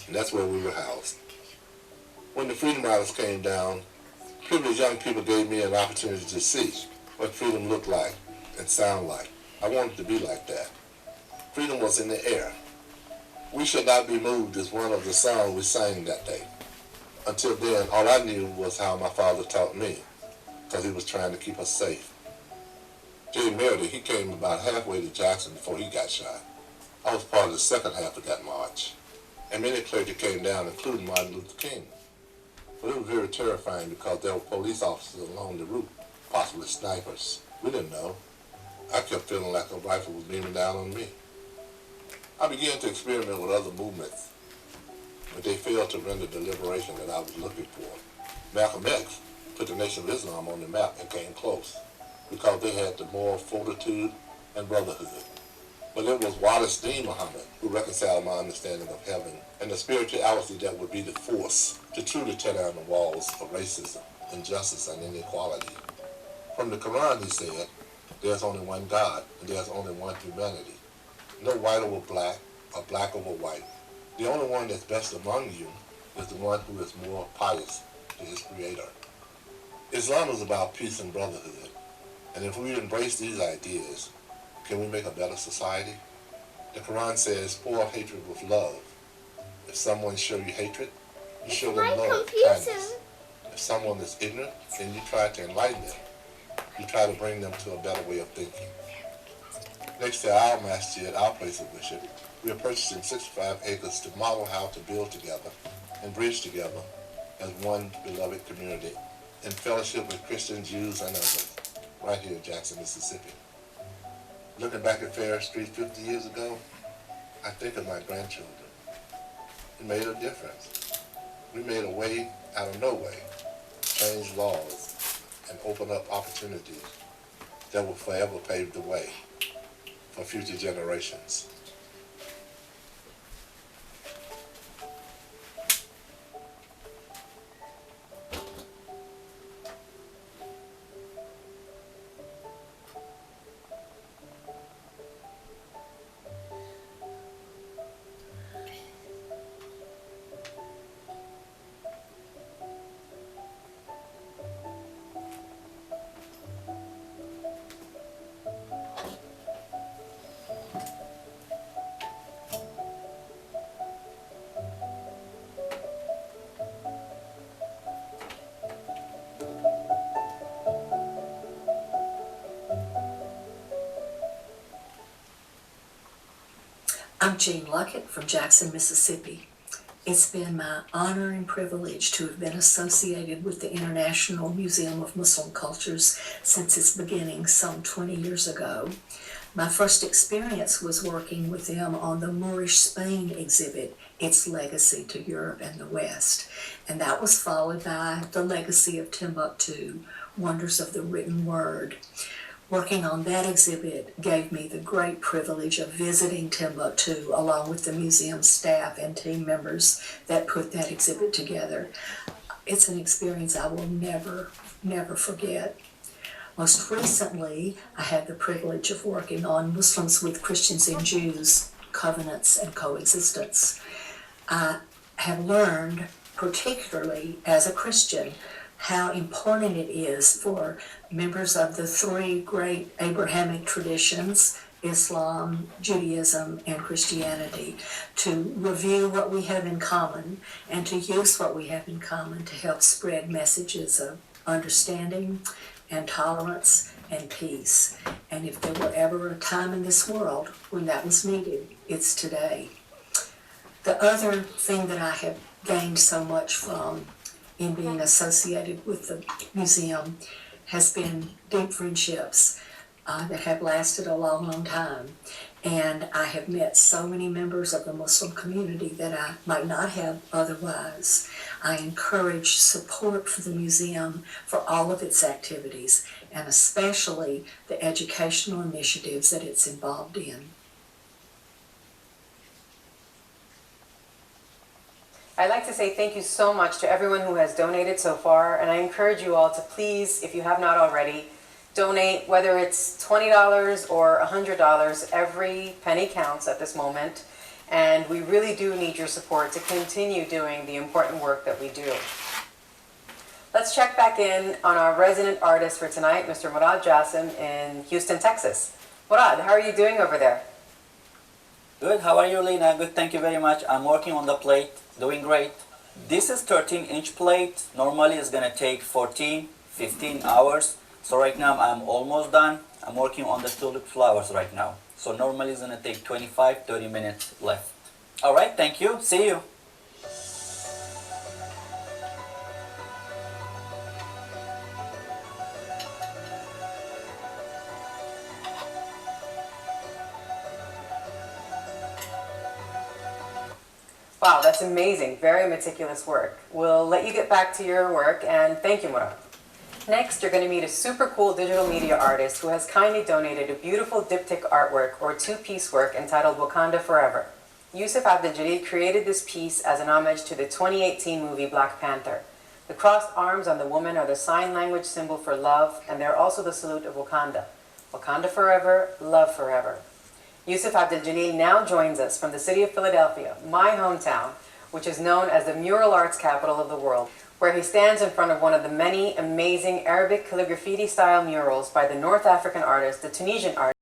And that's where we were housed. When the Freedom Riders came down, privileged young people gave me an opportunity to see what freedom looked like and sound like. I wanted to be like that. Freedom was in the air. We Shall Not Be Moved is one of the songs we sang that day. Until then, all I knew was how my father taught me, because he was trying to keep us safe. Jay Meredith, he came about halfway to Jackson before he got shot. I was part of the second half of that march. And many clergy came down, including Martin Luther King. But it was very terrifying because there were police officers along the route, possibly snipers. We didn't know. I kept feeling like a rifle was beaming down on me. I began to experiment with other movements, but they failed to render the liberation that I was looking for. Malcolm X put the Nation of Islam on the map and came close because they had the moral fortitude and brotherhood. But it was Wallace D. Muhammad who reconciled my understanding of heaven and the spirituality that would be the force to truly tear down the walls of racism, injustice, and inequality. From the Quran, he said, there's only one God and there's only one humanity. No white over black or black over white. The only one that's best among you is the one who is more pious to his creator. Islam is about peace and brotherhood. And if we embrace these ideas, can we make a better society? The Quran says, spoil hatred with love. If someone show you hatred, you show them love, kindness. If someone is ignorant, then you try to enlighten them. You try to bring them to a better way of thinking. Next to our masjid, our place of worship, we are purchasing 65 acres to model how to build together and bridge together as one beloved community in fellowship with Christians, Jews, and others, right here in Jackson, Mississippi. Looking back at Fair Street 50 years ago, I think of my grandchildren. It made a difference. We made a way out of no way, changed laws, and opened up opportunities that will forever pave the way for future generations. I'm Jean Luckett from Jackson, Mississippi. It's been my honor and privilege to have been associated with the International Museum of Muslim Cultures since its beginning some 20 years ago. My first experience was working with them on the Moorish Spain exhibit, Its Legacy to Europe and the West. And that was followed by The Legacy of Timbuktu, Wonders of the Written Word. Working on that exhibit gave me the great privilege of visiting Timbuktu along with the museum staff and team members that put that exhibit together. It's an experience I will never forget. Most recently, I had the privilege of working on Muslims with Christians and Jews, covenants and coexistence. I have learned, particularly as a Christian, how important it is for members of the three great Abrahamic traditions, Islam, Judaism, and Christianity, to review what we have in common and to use what we have in common to help spread messages of understanding and tolerance and peace. And if there were ever a time in this world when that was needed, it's today. The other thing that I have gained so much from in being associated with the museum has been deep friendships that have lasted a long time. And I have met so many members of the Muslim community that I might not have otherwise. I encourage support for the museum for all of its activities, and especially the educational initiatives that it's involved in. I'd like to say thank you so much to everyone who has donated so far, and I encourage you all to please, if you have not already, donate, whether it's $20 or $100. Every penny counts at this moment, and we really do need your support to continue doing the important work that we do. Let's check back in on our resident artist for tonight, Mr. Murad Jassim in Houston, Texas. Murad, how are you doing over there? Good, how are you, Lena? Good, thank you very much. I'm working on the plate, doing great. This is 13-inch plate. Normally it's gonna take 14, 15 hours. So right now I'm almost done. I'm working on the tulip flowers right now. So normally it's gonna take 25, 30 minutes left. All right, thank you, see you. Wow, that's amazing. Very meticulous work. We'll let you get back to your work, and thank you, Murad. Next, you're going to meet a super cool digital media artist who has kindly donated a beautiful diptych artwork or two-piece work entitled Wakanda Forever. Yusuf Abdel-Jalil created this piece as an homage to the 2018 movie Black Panther. The crossed arms on the woman are the sign language symbol for love, and they're also the salute of Wakanda. Wakanda forever, love forever. Yusuf Abdel-Jalil now joins us from the city of Philadelphia, my hometown, which is known as the mural arts capital of the world, where he stands in front of one of the many amazing Arabic calligraphy-style murals by the North African artist, the Tunisian artist.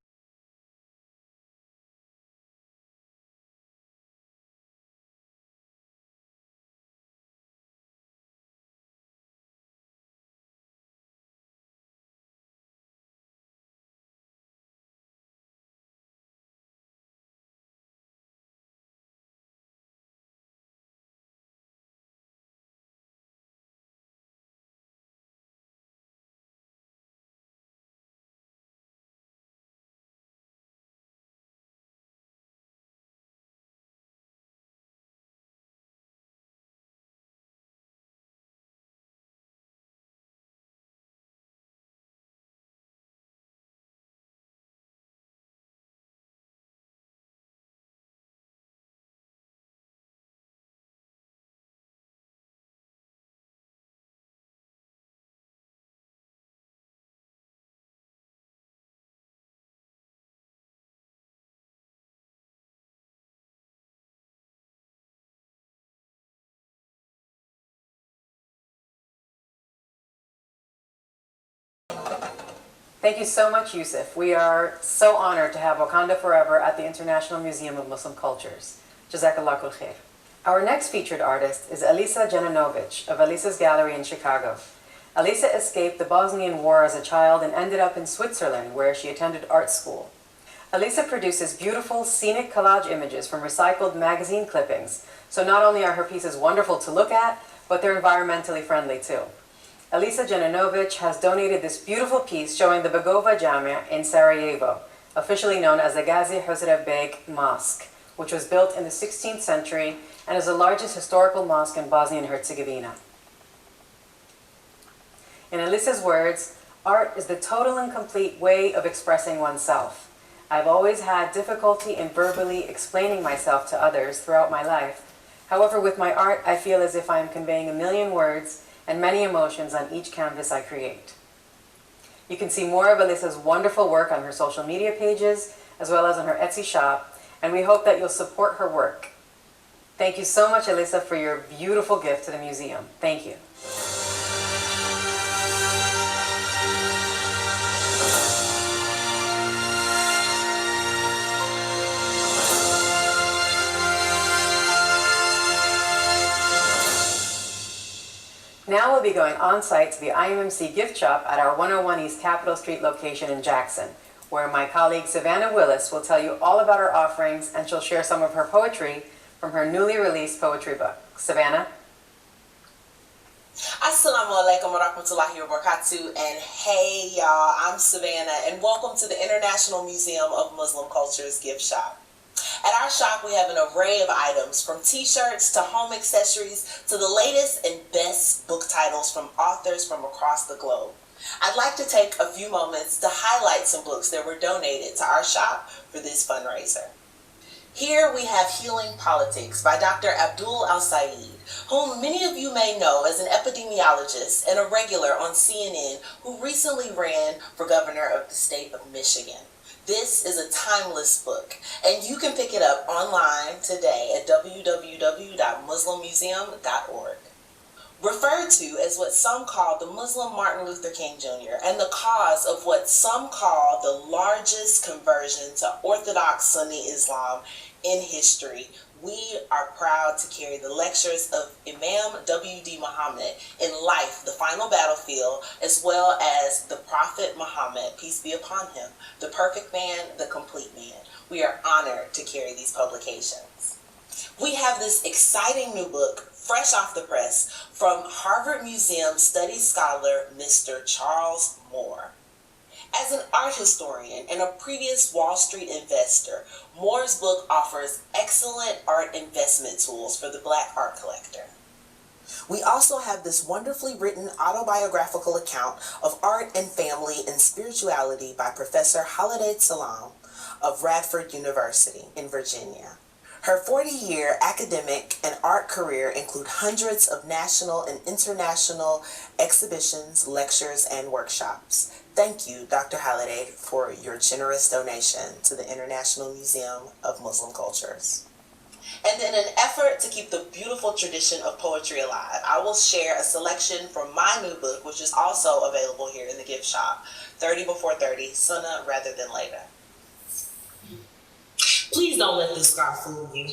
Thank you so much, Yusuf. We are so honored to have Wakanda Forever at the International Museum of Muslim Cultures. Jazakallah kul khair. Our next featured artist is Elisa Jananovich of Elisa's Gallery in Chicago. Elisa escaped the Bosnian War as a child and ended up in Switzerland, where she attended art school. Elisa produces beautiful, scenic collage images from recycled magazine clippings, so not only are her pieces wonderful to look at, but they're environmentally friendly too. Elisa Jananovich has donated this beautiful piece showing the Begova Jamia in Sarajevo, officially known as the Gazi Husrev Beg Mosque, which was built in the 16th century and is the largest historical mosque in Bosnia and Herzegovina. In Elisa's words, art is the total and complete way of expressing oneself. I've always had difficulty in verbally explaining myself to others throughout my life. However, with my art, I feel as if I am conveying a million words and many emotions on each canvas I create. You can see more of Elisa's wonderful work on her social media pages, as well as on her Etsy shop, and we hope that you'll support her work. Thank you so much, Elisa, for your beautiful gift to the museum. Thank you. Now we'll be going on-site to the IMMC gift shop at our 101 East Capitol Street location in Jackson, where my colleague Savannah Willis will tell you all about our offerings, and she'll share some of her poetry from her newly released poetry book. Savannah? Assalamu alaikum wa rahmatullahi wa barakatuh, and hey y'all, I'm Savannah, and welcome to the International Museum of Muslim Culture's gift shop. At our shop, we have an array of items, from t-shirts to home accessories to the latest and best book titles from authors from across the globe. I'd like to take a few moments to highlight some books that were donated to our shop for this fundraiser. Here we have Healing Politics by Dr. Abdul Al-Said, whom many of you may know as an epidemiologist and a regular on CNN who recently ran for governor of the state of Michigan. This is a timeless book, and you can pick it up online today at www.muslimmuseum.org. Referred to as what some call the Muslim Martin Luther King Jr. and the cause of what some call the largest conversion to Orthodox Sunni Islam in history, we are proud to carry the lectures of Imam W.D. Muhammad in Life, the Final Battlefield, as well as the Prophet Muhammad, peace be upon him, the perfect man, the complete man. We are honored to carry these publications. We have this exciting new book, fresh off the press, from Harvard Museum Studies scholar Mr. Charles Moore. As an art historian and a previous Wall Street investor, Moore's book offers excellent art investment tools for the Black art collector. We also have this wonderfully written autobiographical account of art and family and spirituality by Professor Holiday Salam of Radford University in Virginia. Her 40-year academic and art career include hundreds of national and international exhibitions, lectures, and workshops. Thank you, Dr. Halliday, for your generous donation to the International Museum of Muslim Cultures. And in an effort to keep the beautiful tradition of poetry alive, I will share a selection from my new book, which is also available here in the gift shop, 30 Before 30, Sooner Rather Than Later. Please don't let this scarf fool you.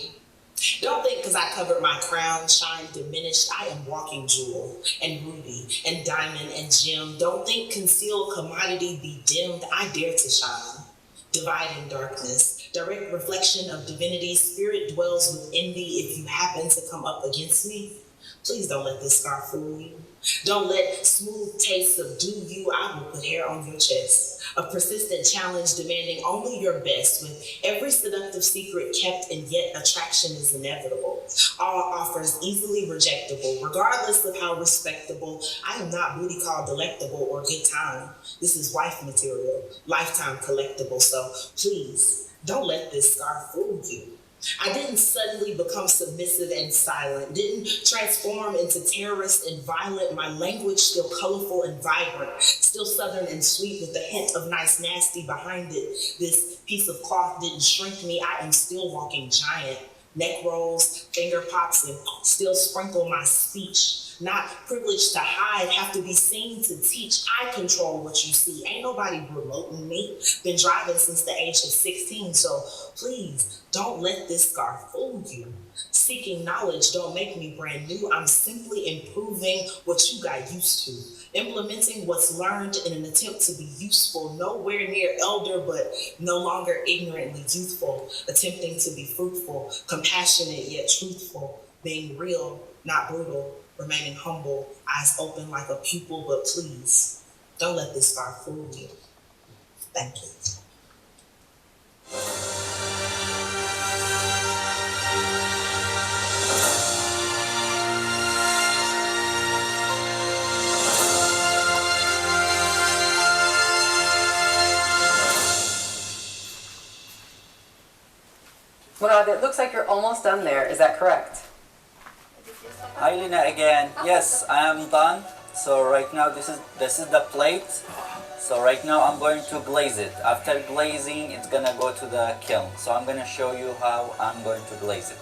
Don't think because I covered my crown, shine diminished, I am walking jewel and ruby and diamond and gem. Don't think concealed commodity be dimmed, I dare to shine. Dividing darkness, direct reflection of divinity, spirit dwells within thee if you happen to come up against me. Please don't let this scarf fool you. Don't let smooth taste subdue you, I will put hair on your chest. A persistent challenge demanding only your best, with every seductive secret kept and yet attraction is inevitable. All offers easily rejectable, regardless of how respectable. I am not booty called delectable or good time. This is wife material, lifetime collectible, so please don't let this scarf fool you. I didn't suddenly become submissive and silent, didn't transform into terrorist and violent. My language still colorful and vibrant, still southern and sweet with a hint of nice nasty behind it. This piece of cloth didn't shrink me, I am still walking giant. Neck rolls, finger pops, and still sprinkle my speech. Not privileged to hide, have to be seen to teach. I control what you see. Ain't nobody promoting me. Been driving since the age of 16, so please don't let this scar fool you. Seeking knowledge don't make me brand new. I'm simply improving what you got used to. Implementing what's learned in an attempt to be useful. Nowhere near elder, but no longer ignorantly youthful. Attempting to be fruitful, compassionate yet truthful. Being real, not brutal. Remaining humble, eyes open like a pupil, but please, don't let this scar fool you. Thank you. Murad, it looks like you're almost done there. Is that correct? Hi Lina again. Yes, I am done. So right now this is the plate. So right now I'm going to glaze it. After glazing, it's gonna go to the kiln. So I'm gonna show you how I'm going to glaze it.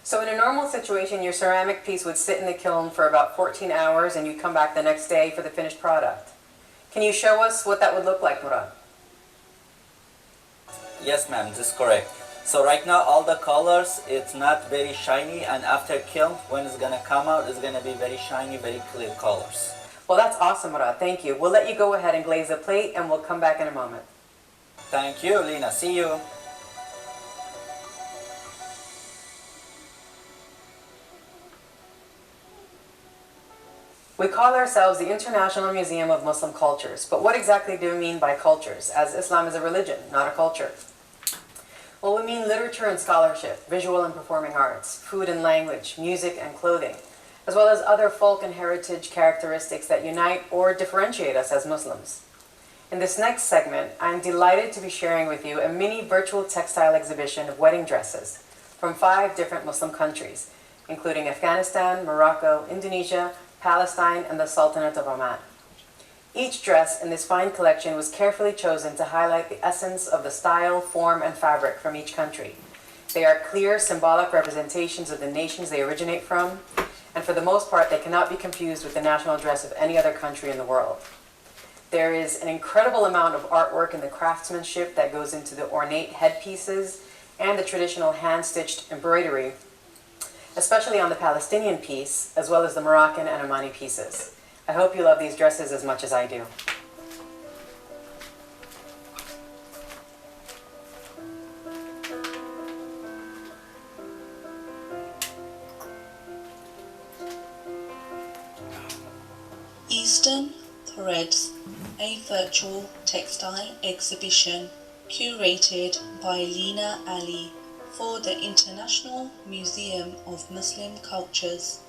So in a normal situation, your ceramic piece would sit in the kiln for about 14 hours and you'd come back the next day for the finished product. Can you show us what that would look like, Murad? Yes ma'am, this is correct. So right now all the colors, it's not very shiny, and after kiln, when it's gonna come out, it's gonna be very shiny, very clear colors. Well, that's awesome, Murad. Thank you. We'll let you go ahead and glaze the plate and we'll come back in a moment. Thank you, Lina. See you. We call ourselves the International Museum of Muslim Cultures, but what exactly do we mean by cultures, as Islam is a religion, not a culture? Well, we mean literature and scholarship, visual and performing arts, food and language, music and clothing, as well as other folk and heritage characteristics that unite or differentiate us as Muslims. In this next segment, I'm delighted to be sharing with you a mini virtual textile exhibition of wedding dresses from 5 different Muslim countries, including Afghanistan, Morocco, Indonesia, Palestine, and the Sultanate of Oman. Each dress in this fine collection was carefully chosen to highlight the essence of the style, form, and fabric from each country. They are clear, symbolic representations of the nations they originate from, and for the most part, they cannot be confused with the national dress of any other country in the world. There is an incredible amount of artwork and the craftsmanship that goes into the ornate headpieces and the traditional hand-stitched embroidery, especially on the Palestinian piece, as well as the Moroccan and Omani pieces. I hope you love these dresses as much as I do. Eastern Threads, a virtual textile exhibition curated by Lina Ali for the International Museum of Muslim Cultures.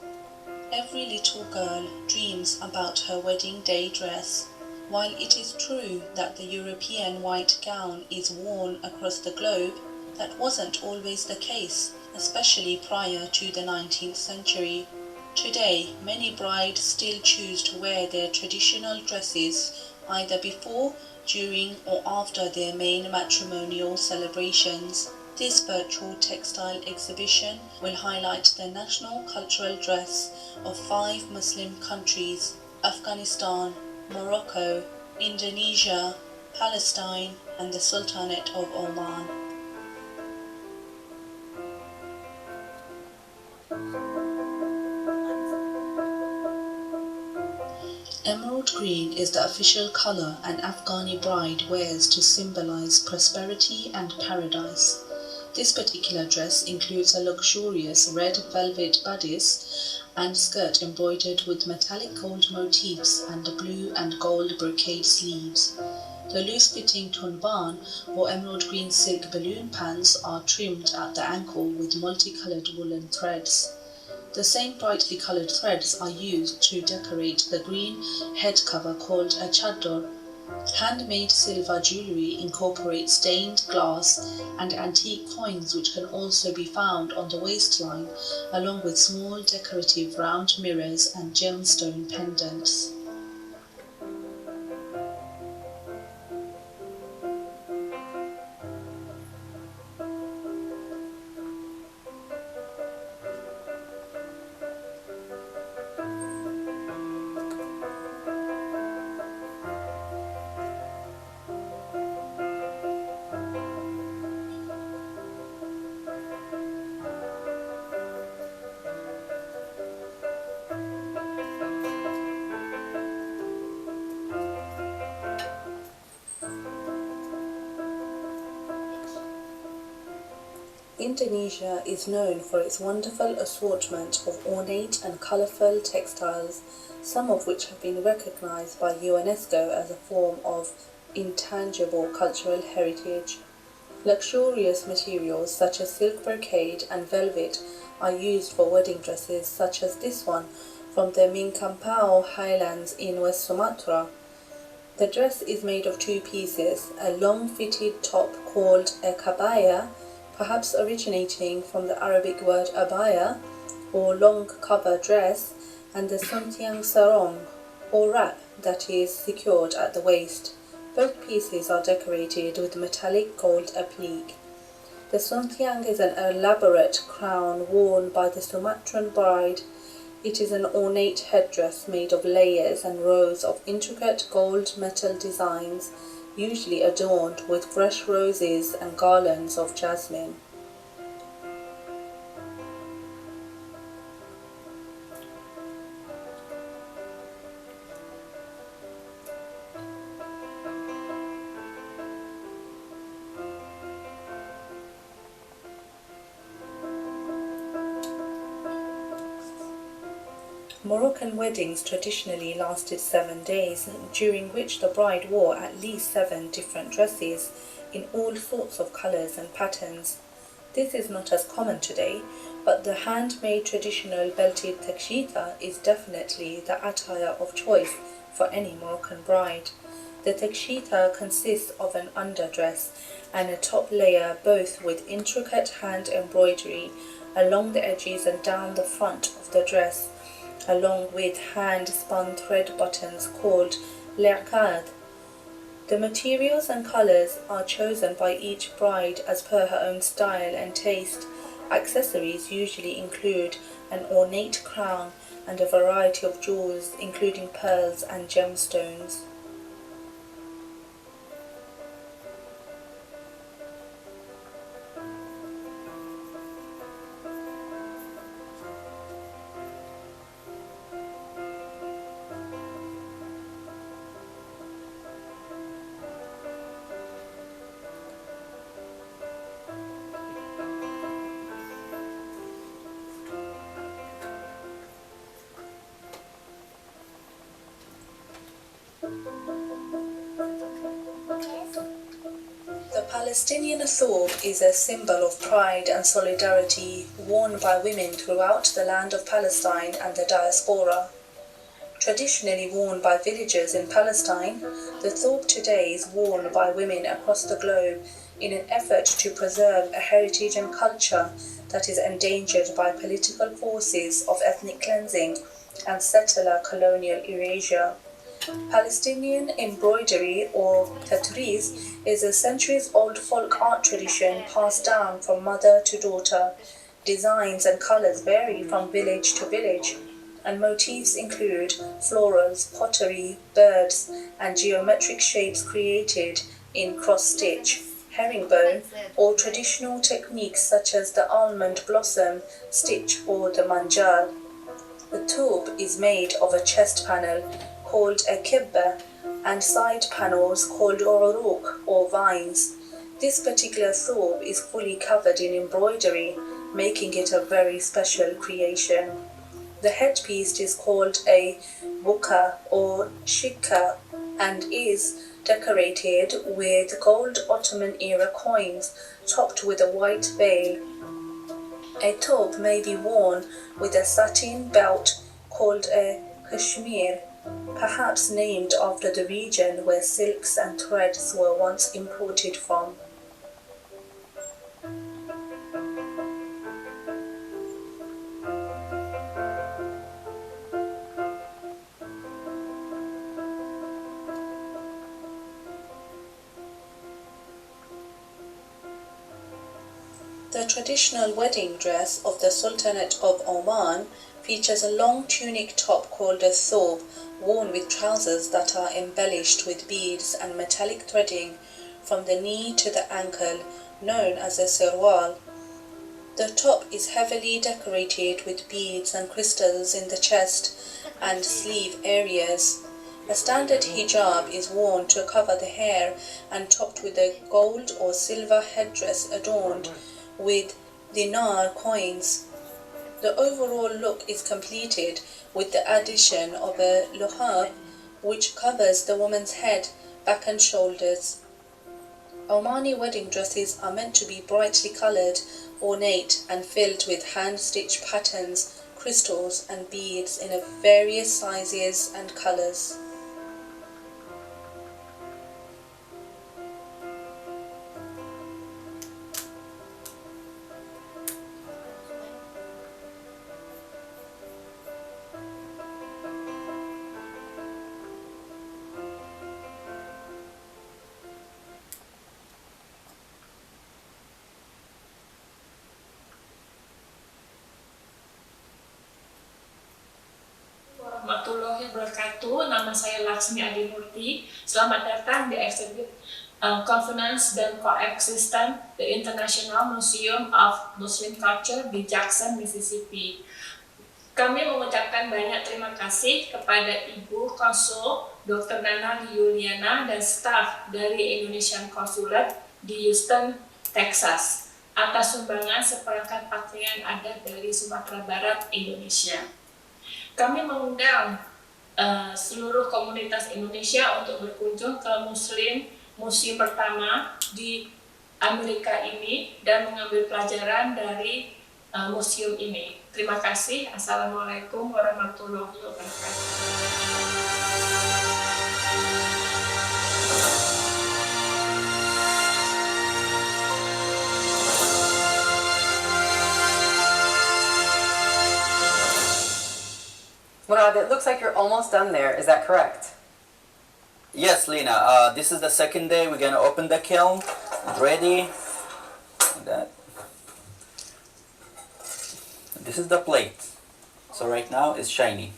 Every little girl dreams about her wedding day dress. While it is true that the European white gown is worn across the globe, that wasn't always the case, especially prior to the 19th century. Today, many brides still choose to wear their traditional dresses either before, during, or after their main matrimonial celebrations. This virtual textile exhibition will highlight the national cultural dress of 5 Muslim countries: Afghanistan, Morocco, Indonesia, Palestine, and the Sultanate of Oman. Emerald green is the official color an Afghani bride wears to symbolize prosperity and paradise. This particular dress includes a luxurious red velvet bodice and skirt embroidered with metallic gold motifs and blue and gold brocade sleeves. The loose-fitting turban or emerald green silk balloon pants are trimmed at the ankle with multicolored woolen threads. The same brightly colored threads are used to decorate the green head cover called a chador. Handmade silver jewelry incorporates stained glass and antique coins, which can also be found on the waistline, along with small decorative round mirrors and gemstone pendants. Indonesia is known for its wonderful assortment of ornate and colorful textiles, some of which have been recognized by UNESCO as a form of intangible cultural heritage. Luxurious materials such as silk brocade and velvet are used for wedding dresses such as this one from the Minangkabau highlands in West Sumatra. The dress is made of 2 pieces, a long-fitted top called a kabaya, perhaps originating from the Arabic word abaya, or long cover dress, and the suntiang sarong, or wrap that is secured at the waist. Both pieces are decorated with metallic gold applique. The suntiang is an elaborate crown worn by the Sumatran bride. It is an ornate headdress made of layers and rows of intricate gold metal designs, usually adorned with fresh roses and garlands of jasmine. Moroccan weddings traditionally lasted 7 days, during which the bride wore at least 7 different dresses in all sorts of colours and patterns. This is not as common today, but the handmade traditional belted tekshita is definitely the attire of choice for any Moroccan bride. The tekshita consists of an underdress and a top layer, both with intricate hand embroidery along the edges and down the front of the dress, along with hand-spun thread buttons called li'qad. The materials and colours are chosen by each bride as per her own style and taste. Accessories usually include an ornate crown and a variety of jewels, including pearls and gemstones. The Palestinian thobe is a symbol of pride and solidarity worn by women throughout the land of Palestine and the diaspora. Traditionally worn by villagers in Palestine, the thobe today is worn by women across the globe in an effort to preserve a heritage and culture that is endangered by political forces of ethnic cleansing and settler colonial erasure. Palestinian embroidery, or tatreez, is a centuries-old folk art tradition passed down from mother to daughter. Designs and colors vary from village to village, and motifs include florals, pottery, birds, and geometric shapes created in cross-stitch, herringbone, or traditional techniques such as the almond blossom stitch or the manjal. The thobe is made of a chest panel called a kibba and side panels called uruq or vines. This particular thobe is fully covered in embroidery, making it a very special creation. The headpiece is called a buka or shikka and is decorated with gold Ottoman era coins topped with a white veil. A thobe may be worn with a satin belt called a kashmir, perhaps named after the region where silks and threads were once imported from. The traditional wedding dress of the Sultanate of Oman features a long tunic top called a thobe, worn with trousers that are embellished with beads and metallic threading from the knee to the ankle, known as a sirwal. The top is heavily decorated with beads and crystals in the chest and sleeve areas. A standard hijab is worn to cover the hair and topped with a gold or silver headdress adorned with dinar coins. The overall look is completed with the addition of a luhab, which covers the woman's head, back and shoulders. Omani wedding dresses are meant to be brightly coloured, ornate and filled with hand-stitched patterns, crystals and beads in various sizes and colours. Warahmatullahi wabarakatuh. Nama saya Laksmi Adinurti. Selamat datang di exhibit Conference dan Coexistence, the International Museum of Muslim Culture di Jackson, Mississippi. Kami mengucapkan banyak terima kasih kepada Ibu Konsul Dr. Nana Yuliana dan staf dari Indonesian Consulate di Houston, Texas atas sumbangan seperangkat pakaian adat dari Sumatera Barat, Indonesia. Kami mengundang seluruh komunitas Indonesia untuk berkunjung ke museum pertama di Amerika ini dan mengambil pelajaran dari museum ini. Terima kasih. Assalamualaikum warahmatullahi wabarakatuh. Murad, it looks like you're almost done there. Is that correct? Yes, Lena. This is the second day. We're gonna open the kiln. Ready. That. This is the plate. So right now it's shiny.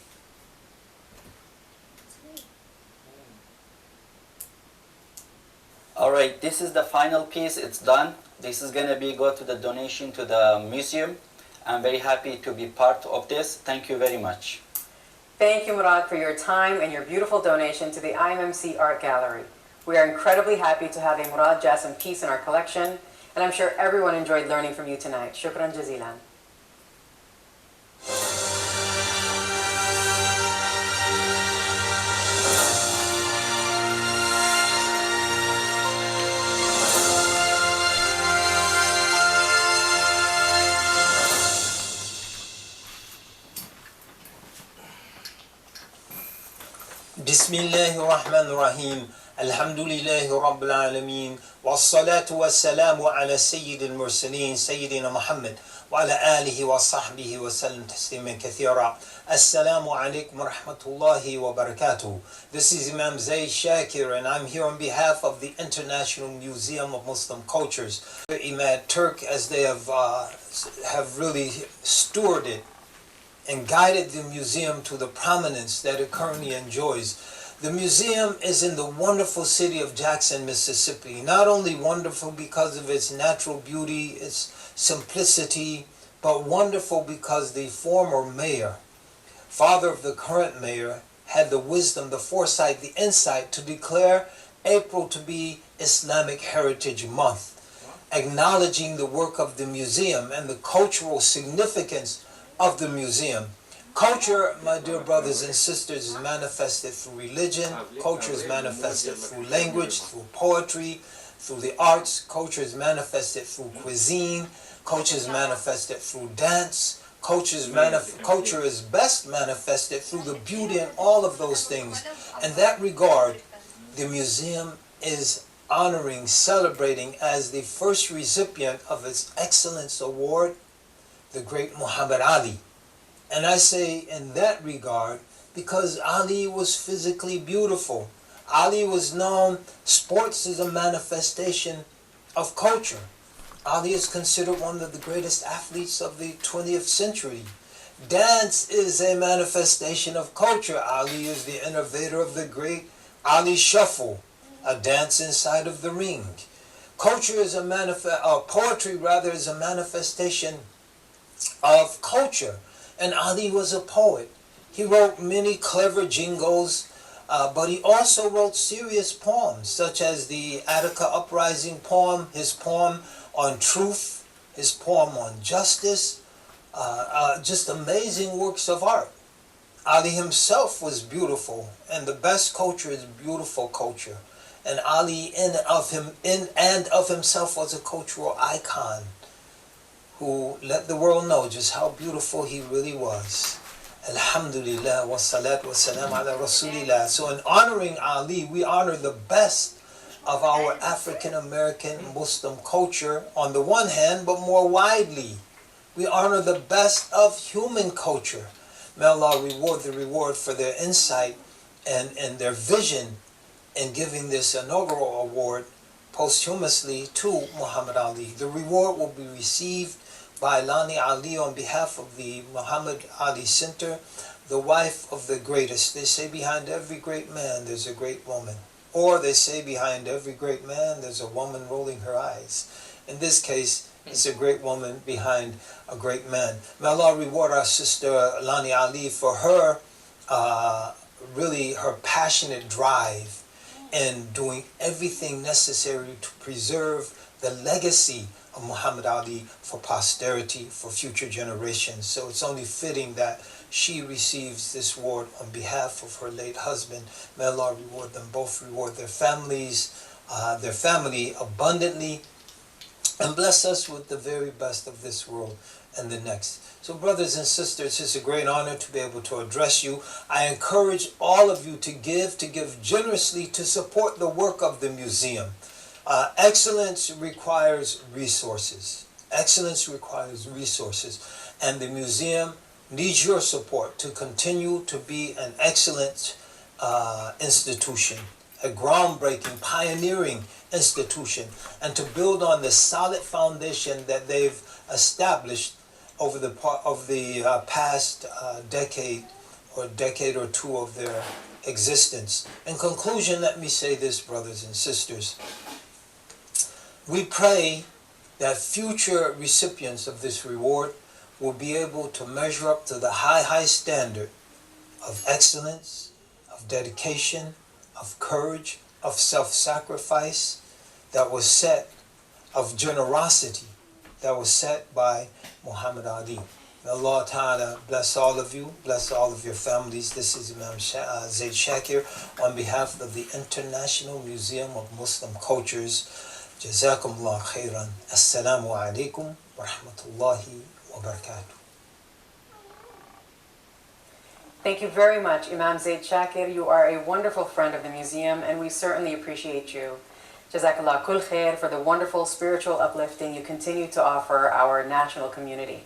Alright, this is the final piece. It's done. This is gonna go to the donation to the museum. I'm very happy to be part of this. Thank you very much. Thank you, Murad, for your time and your beautiful donation to the IMMC Art Gallery. We are incredibly happy to have a Murad Jassim piece in our collection, and I'm sure everyone enjoyed learning from you tonight. Shukran jazilan. بسم الله الرحمن الرحيم الحمد لله رب العالمين والصلاة والسلام على سيد المرسلين سيدنا محمد وعلى آله وصحبه وسلم تسليما كثيرا. Assalamu alaikum wa rahmatullahi wa barakatuh. This is Imam Zaid Shakir, and I'm here on behalf of the International Museum of Muslim Cultures. Imad Turk, as they have really stewarded and guided the museum to the prominence that it currently enjoys. The museum is in the wonderful city of Jackson, Mississippi. Not only wonderful because of its natural beauty, its simplicity, but wonderful because the former mayor, father of the current mayor, had the wisdom, the foresight, the insight to declare April to be Islamic Heritage Month, acknowledging the work of the museum and the cultural significance of the museum. Culture, my dear brothers and sisters, is manifested through religion. Culture is manifested through language, through poetry, through the arts. Culture is manifested through cuisine. Culture is manifested through dance. Culture is best manifested through the beauty in all of those things. In that regard, the museum is honoring, celebrating as the first recipient of its Excellence Award, the great Muhammad Ali. And I say in that regard because Ali was physically beautiful. Ali was known, sports is a manifestation of culture. Ali is considered one of the greatest athletes of the 20th century. Dance is a manifestation of culture. Ali is the innovator of the great Ali Shuffle, a dance inside of the ring. Culture is poetry rather is a manifestation of culture, and Ali was a poet. He wrote many clever jingles, but he also wrote serious poems, such as the Attica Uprising poem, his poem on truth, his poem on justice, just amazing works of art. Ali himself was beautiful, and the best culture is beautiful culture. And Ali in and of himself was a cultural icon who let the world know just how beautiful he really was. Alhamdulillah, wa salatu wa salam ala rasulillah. So in honoring Ali, we honor the best of our African American Muslim culture on the one hand, but more widely, we honor the best of human culture. May Allah reward the reward for their insight and their vision in giving this inaugural award posthumously to Muhammad Ali. The reward will be received by Lani Ali on behalf of the Muhammad Ali Center, the wife of the greatest. They say behind every great man there's a great woman. Or they say behind every great man there's a woman rolling her eyes. In this case, it's a great woman behind a great man. May Allah reward our sister Lani Ali for her, really her passionate drive in doing everything necessary to preserve the legacy of Muhammad Ali for posterity, for future generations. So it's only fitting that she receives this award on behalf of her late husband. May Allah reward them both, reward their families, their family abundantly, and bless us with the very best of this world and the next. So brothers and sisters, it's a great honor to be able to address you. I encourage all of you to give generously to support the work of the museum. Excellence requires resources. Excellence requires resources. And the museum needs your support to continue to be an excellent institution, a groundbreaking, pioneering institution, and to build on the solid foundation that they've established over the past decade or two of their existence. In conclusion, let me say this, brothers and sisters. We pray that future recipients of this reward will be able to measure up to the high standard of excellence, of dedication, of courage, of self-sacrifice that was set, of generosity that was set by Muhammad Ali. May Allah Ta'ala bless all of you, bless all of your families. This is Imam Zaid Shakir on behalf of the International Museum of Muslim Cultures. Jazakumullah khairan. Assalamu alaikum wa rahmatullahi wa barakatuh. Thank you very much, Imam Zaid Shakir. You are a wonderful friend of the museum, and we certainly appreciate you. Jazakallah kul khair for the wonderful spiritual uplifting you continue to offer our national community.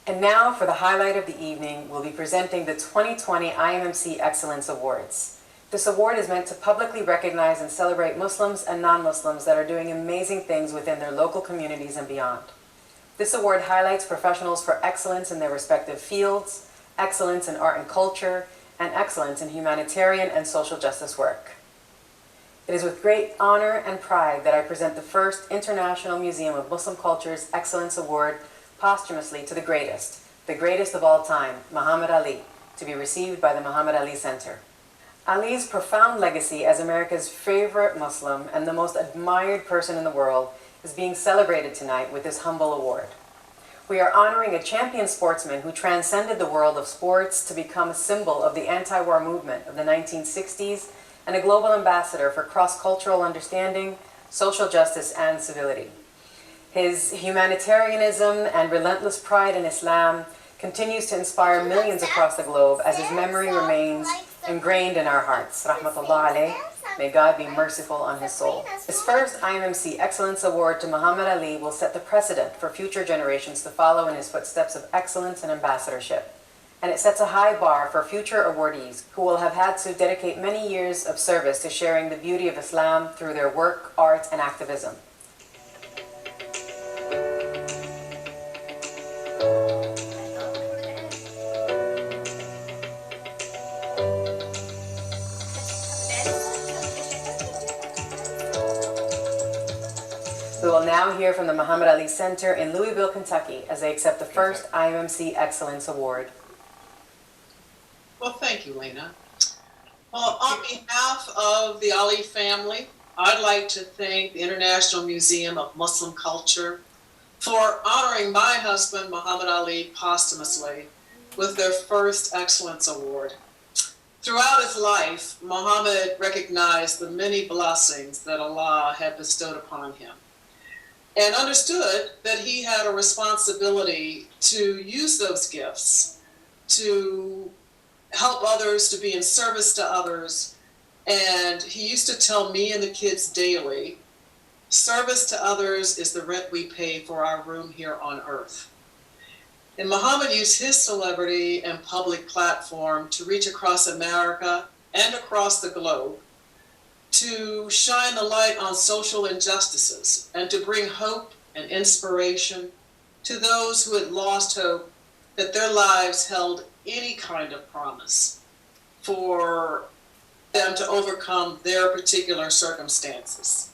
And now for the highlight of the evening, we'll be presenting the 2020 IMMC Excellence Awards. This award is meant to publicly recognize and celebrate Muslims and non-Muslims that are doing amazing things within their local communities and beyond. This award highlights professionals for excellence in their respective fields, excellence in art and culture, and excellence in humanitarian and social justice work. It is with great honor and pride that I present the first International Museum of Muslim Culture's Excellence Award posthumously to the greatest of all time, Muhammad Ali, to be received by the Muhammad Ali Center. Ali's profound legacy as America's favorite Muslim and the most admired person in the world is being celebrated tonight with this humble award. We are honoring a champion sportsman who transcended the world of sports to become a symbol of the anti-war movement of the 1960s and a global ambassador for cross-cultural understanding, social justice, and civility. His humanitarianism and relentless pride in Islam continues to inspire millions across the globe as his memory remains ingrained in our hearts. Rahmatullah alayh. May God be merciful on his soul. His first IMMC Excellence Award to Muhammad Ali will set the precedent for future generations to follow in his footsteps of excellence and ambassadorship. And it sets a high bar for future awardees who will have had to dedicate many years of service to sharing the beauty of Islam through their work, art, and activism. We will now hear from the Muhammad Ali Center in Louisville, Kentucky, as they accept the first IMMC Excellence Award. Well, thank you, Lena. Well, on behalf of the Ali family, I'd like to thank the International Museum of Muslim Culture for honoring my husband, Muhammad Ali, posthumously with their first Excellence Award. Throughout his life, Muhammad recognized the many blessings that Allah had bestowed upon him, and understood that he had a responsibility to use those gifts to help others, to be in service to others. And he used to tell me and the kids daily, service to others is the rent we pay for our room here on earth. And Muhammad used his celebrity and public platform to reach across America and across the globe to shine the light on social injustices and to bring hope and inspiration to those who had lost hope that their lives held any kind of promise for them to overcome their particular circumstances.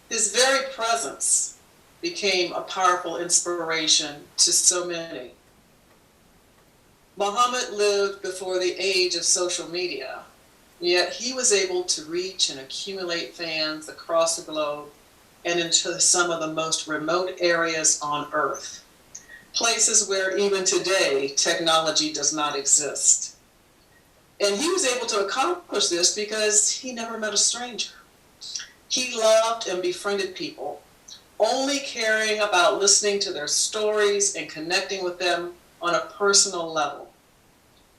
His very presence became a powerful inspiration to so many. Muhammad lived before the age of social media, yet he was able to reach and accumulate fans across the globe and into some of the most remote areas on Earth, places where even today technology does not exist. And he was able to accomplish this because he never met a stranger. He loved and befriended people, only caring about listening to their stories and connecting with them on a personal level.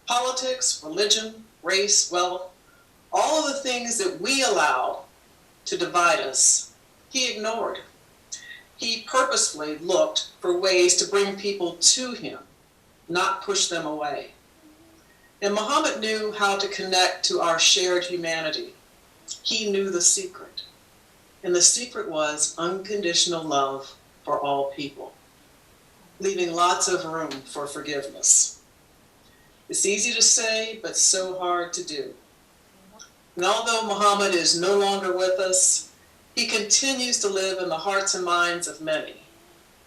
Politics, religion, race, wealth, all of the things that we allow to divide us, he ignored. He purposefully looked for ways to bring people to him, not push them away. And Muhammad knew how to connect to our shared humanity. He knew the secret. And the secret was unconditional love for all people, leaving lots of room for forgiveness. It's easy to say, but so hard to do. And although Muhammad is no longer with us, he continues to live in the hearts and minds of many.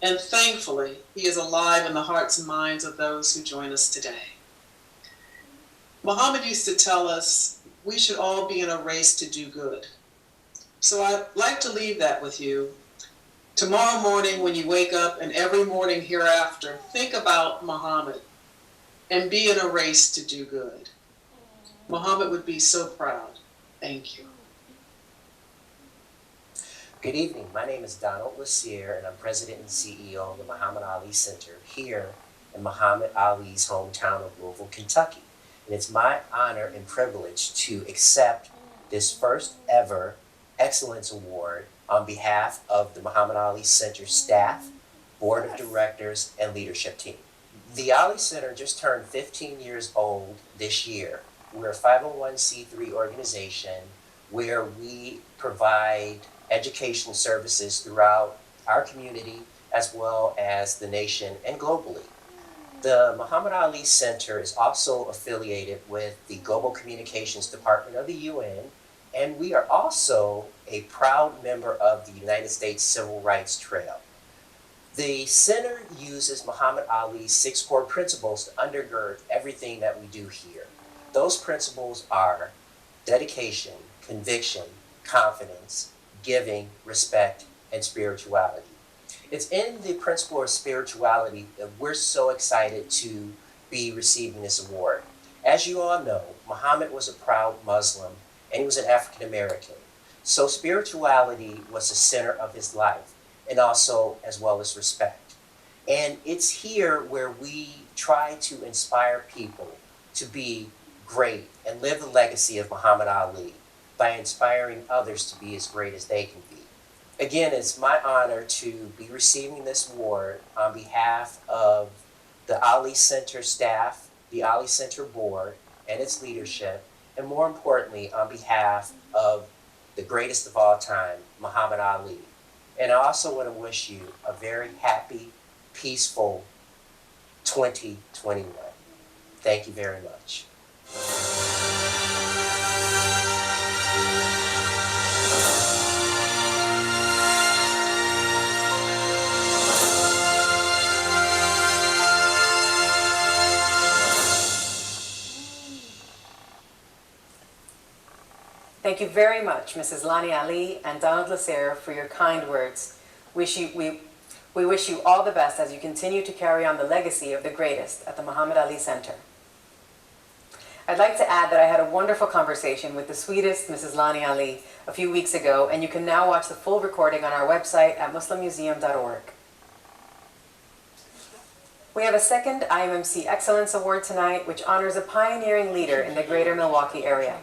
And thankfully, he is alive in the hearts and minds of those who join us today. Muhammad used to tell us we should all be in a race to do good. So I'd like to leave that with you. Tomorrow morning when you wake up and every morning hereafter, think about Muhammad and be in a race to do good. Muhammad would be so proud. Thank you. Good evening. My name is Donald Lassiere, and I'm President and CEO of the Muhammad Ali Center here in Muhammad Ali's hometown of Louisville, Kentucky. And it's my honor and privilege to accept this first ever Excellence Award on behalf of the Muhammad Ali Center staff, board of directors, and leadership team. The Ali Center just turned 15 years old this year. We're a 501c3 organization where we provide educational services throughout our community as well as the nation and globally. The Muhammad Ali Center is also affiliated with the Global Communications Department of the UN, and we are also a proud member of the United States Civil Rights Trail. The center uses Muhammad Ali's 6 core principles to undergird everything that we do here. Those principles are dedication, conviction, confidence, giving, respect, and spirituality. It's in the principle of spirituality that we're so excited to be receiving this award. As you all know, Muhammad was a proud Muslim and he was an African American. So spirituality was the center of his life, and also as well as respect. And it's here where we try to inspire people to be great and live the legacy of Muhammad Ali by inspiring others to be as great as they can be. Again, it's my honor to be receiving this award on behalf of the Ali Center staff, the Ali Center board, and its leadership, and more importantly, on behalf of the greatest of all time, Muhammad Ali. And I also want to wish you a very happy, peaceful 2021. Thank you very much. Thank you very much, Mrs. Lani Ali and Donald Lassiere, for your kind words. We wish you all the best as you continue to carry on the legacy of the greatest at the Muhammad Ali Center. I'd like to add that I had a wonderful conversation with the sweetest Mrs. Lani Ali a few weeks ago, and you can now watch the full recording on our website at muslimmuseum.org. We have a second IMMC Excellence Award tonight, which honors a pioneering leader in the greater Milwaukee area.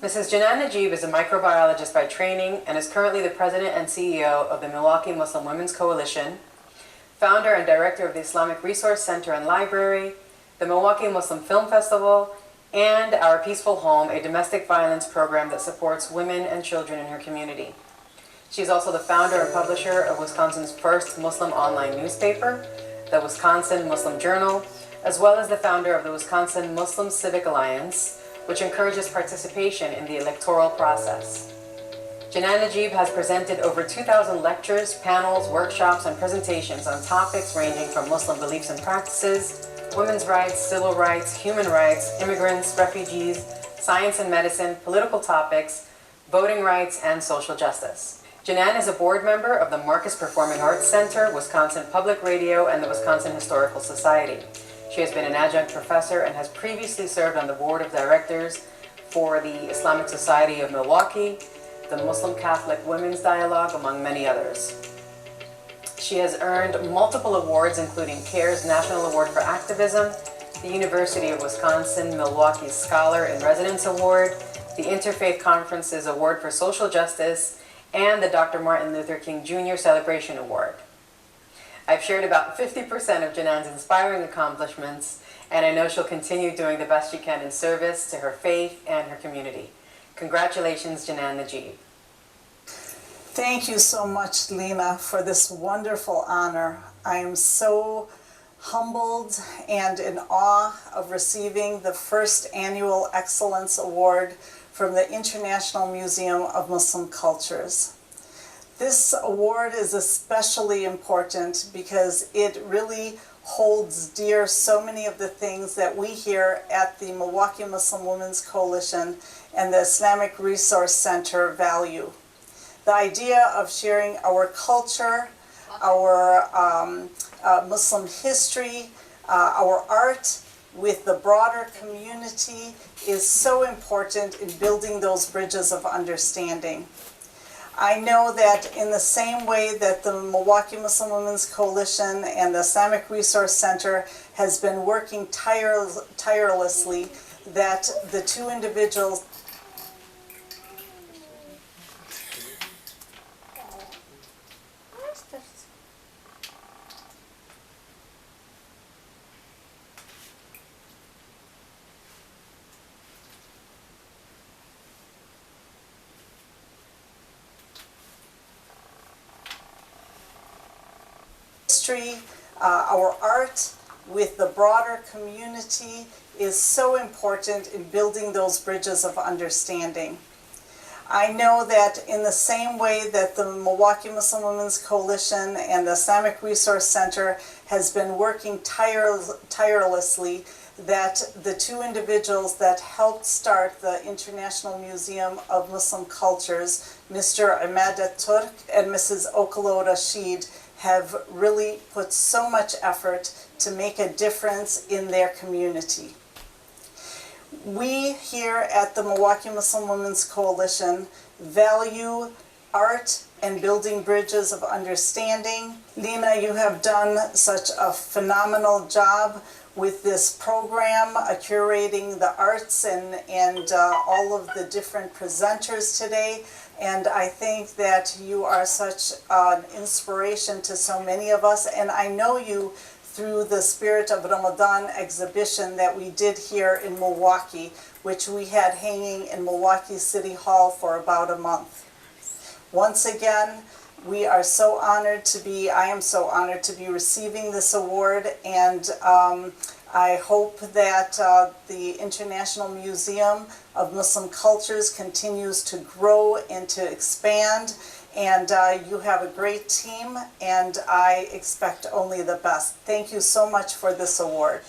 Mrs. Janan Najib is a microbiologist by training and is currently the president and CEO of the Milwaukee Muslim Women's Coalition, founder and director of the Islamic Resource Center and Library, the Milwaukee Muslim Film Festival, and Our Peaceful Home, a domestic violence program that supports women and children in her community. She is also the founder and publisher of Wisconsin's first Muslim online newspaper, the Wisconsin Muslim Journal, as well as the founder of the Wisconsin Muslim Civic Alliance, which encourages participation in the electoral process. Janan Najib has presented over 2,000 lectures, panels, workshops, and presentations on topics ranging from Muslim beliefs and practices, women's rights, civil rights, human rights, immigrants, refugees, science and medicine, political topics, voting rights, and social justice. Janan is a board member of the Marcus Performing Arts Center, Wisconsin Public Radio, and the Wisconsin Historical Society. She has been an adjunct professor and has previously served on the board of directors for the Islamic Society of Milwaukee, the Muslim Catholic Women's Dialogue, among many others. She has earned multiple awards, including CARE's National Award for Activism, the University of Wisconsin-Milwaukee's Scholar in Residence Award, the Interfaith Conference's Award for Social Justice, and the Dr. Martin Luther King Jr. Celebration Award. I've shared about 50% of Janan's inspiring accomplishments, and I know she'll continue doing the best she can in service to her faith and her community. Congratulations, Janan Najib. Thank you so much, Lena, for this wonderful honor. I am so humbled and in awe of receiving the first annual Excellence Award from the International Museum of Muslim Cultures. This award is especially important because it really holds dear so many of the things that we here at the Milwaukee Muslim Women's Coalition and the Islamic Resource Center value. The idea of sharing our culture, our Muslim history, our art with the broader community is so important in building those bridges of understanding. I know that in the same way that the Milwaukee Muslim Women's Coalition and the Islamic Resource Center has been working tirelessly, that the two individuals our art with the broader community is so important in building those bridges of understanding. I know that in the same way that the Milwaukee Muslim Women's Coalition and the Islamic Resource Center has been working tirelessly, that the two individuals that helped start the International Museum of Muslim Cultures, Mr. Ahmad Turk and Mrs. Okalo Rashid, have really put so much effort to make a difference in their community. We here at the Milwaukee Muslim Women's Coalition value art and building bridges of understanding. Lena, you have done such a phenomenal job with this program, curating the arts and all of the different presenters today. And I think that you are such an inspiration to so many of us. And I know you through the Spirit of Ramadan exhibition that we did here in Milwaukee, which we had hanging in Milwaukee City Hall for about a month. Once again, we are so honored to be, I am so honored to be receiving this award, and I hope that the International Museum of Muslim Cultures continues to grow and to expand, and you have a great team, and I expect only the best. Thank you so much for this award.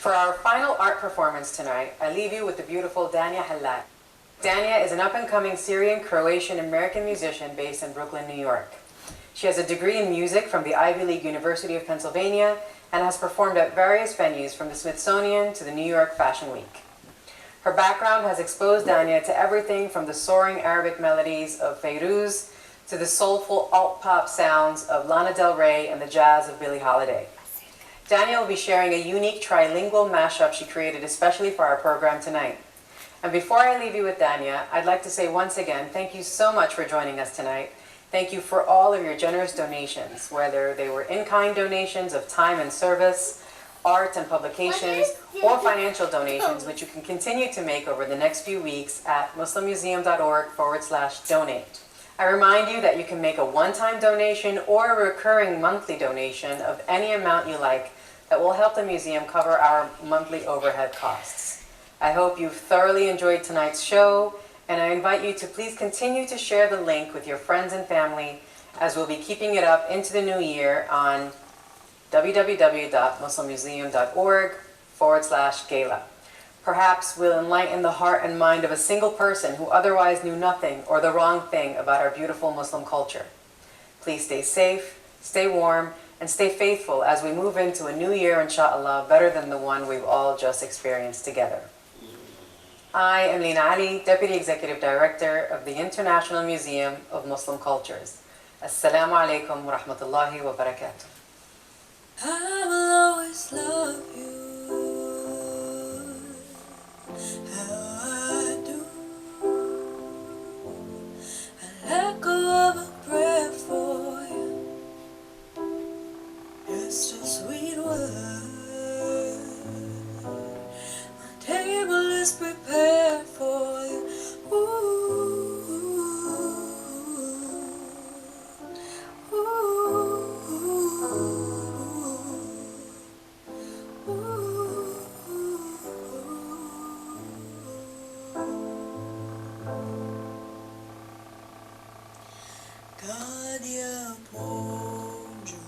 For our final art performance tonight, I leave you with the beautiful Dania Halak. Dania is an up-and-coming Syrian-Croatian-American musician based in Brooklyn, New York. She has a degree in music from the Ivy League University of Pennsylvania and has performed at various venues from the Smithsonian to the New York Fashion Week. Her background has exposed Dania to everything from the soaring Arabic melodies of Fairuz to the soulful alt-pop sounds of Lana Del Rey and the jazz of Billie Holiday. Dania will be sharing a unique trilingual mashup she created especially for our program tonight. And before I leave you with Dania, I'd like to say once again, thank you so much for joining us tonight. Thank you for all of your generous donations, whether they were in-kind donations of time and service, art and publications, or financial donations, which you can continue to make over the next few weeks at muslimmuseum.org/donate. I remind you that you can make a one-time donation or a recurring monthly donation of any amount you like that will help the museum cover our monthly overhead costs. I hope you've thoroughly enjoyed tonight's show, and I invite you to please continue to share the link with your friends and family, as we'll be keeping it up into the new year on www.muslimmuseum.org/gala. Perhaps we'll enlighten the heart and mind of a single person who otherwise knew nothing or the wrong thing about our beautiful Muslim culture. Please stay safe, stay warm, and stay faithful as we move into a new year, inshallah, better than the one we've all just experienced together. I am Lina Ali, Deputy Executive Director of the International Museum of Muslim Cultures. Assalamu alaikum wa rahmatullahi wa barakatuh. I will always love you. How I do. I let go of a prayer for you. Just a sweet word. My table is prepared for you. Kadia ponjo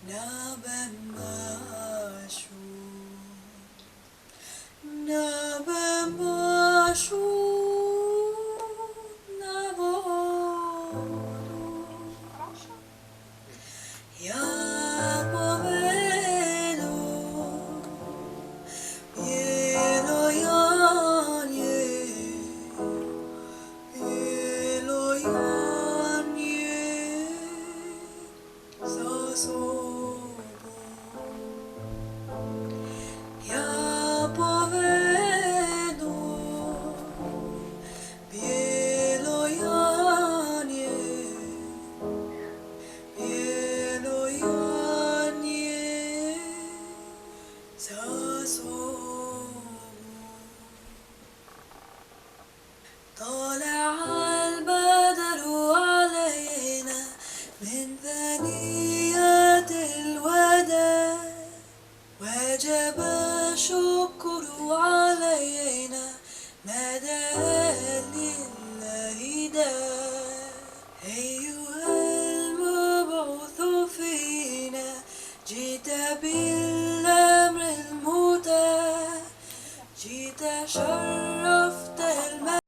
na bemashu na bemashu na bodu ya povedo yelo yanye طلع البدر علينا من ثنيات الوداع وجب الشكر علينا مدى لله داع أيها المبعوث فينا جئت بالأمر المتاح جئت شرفت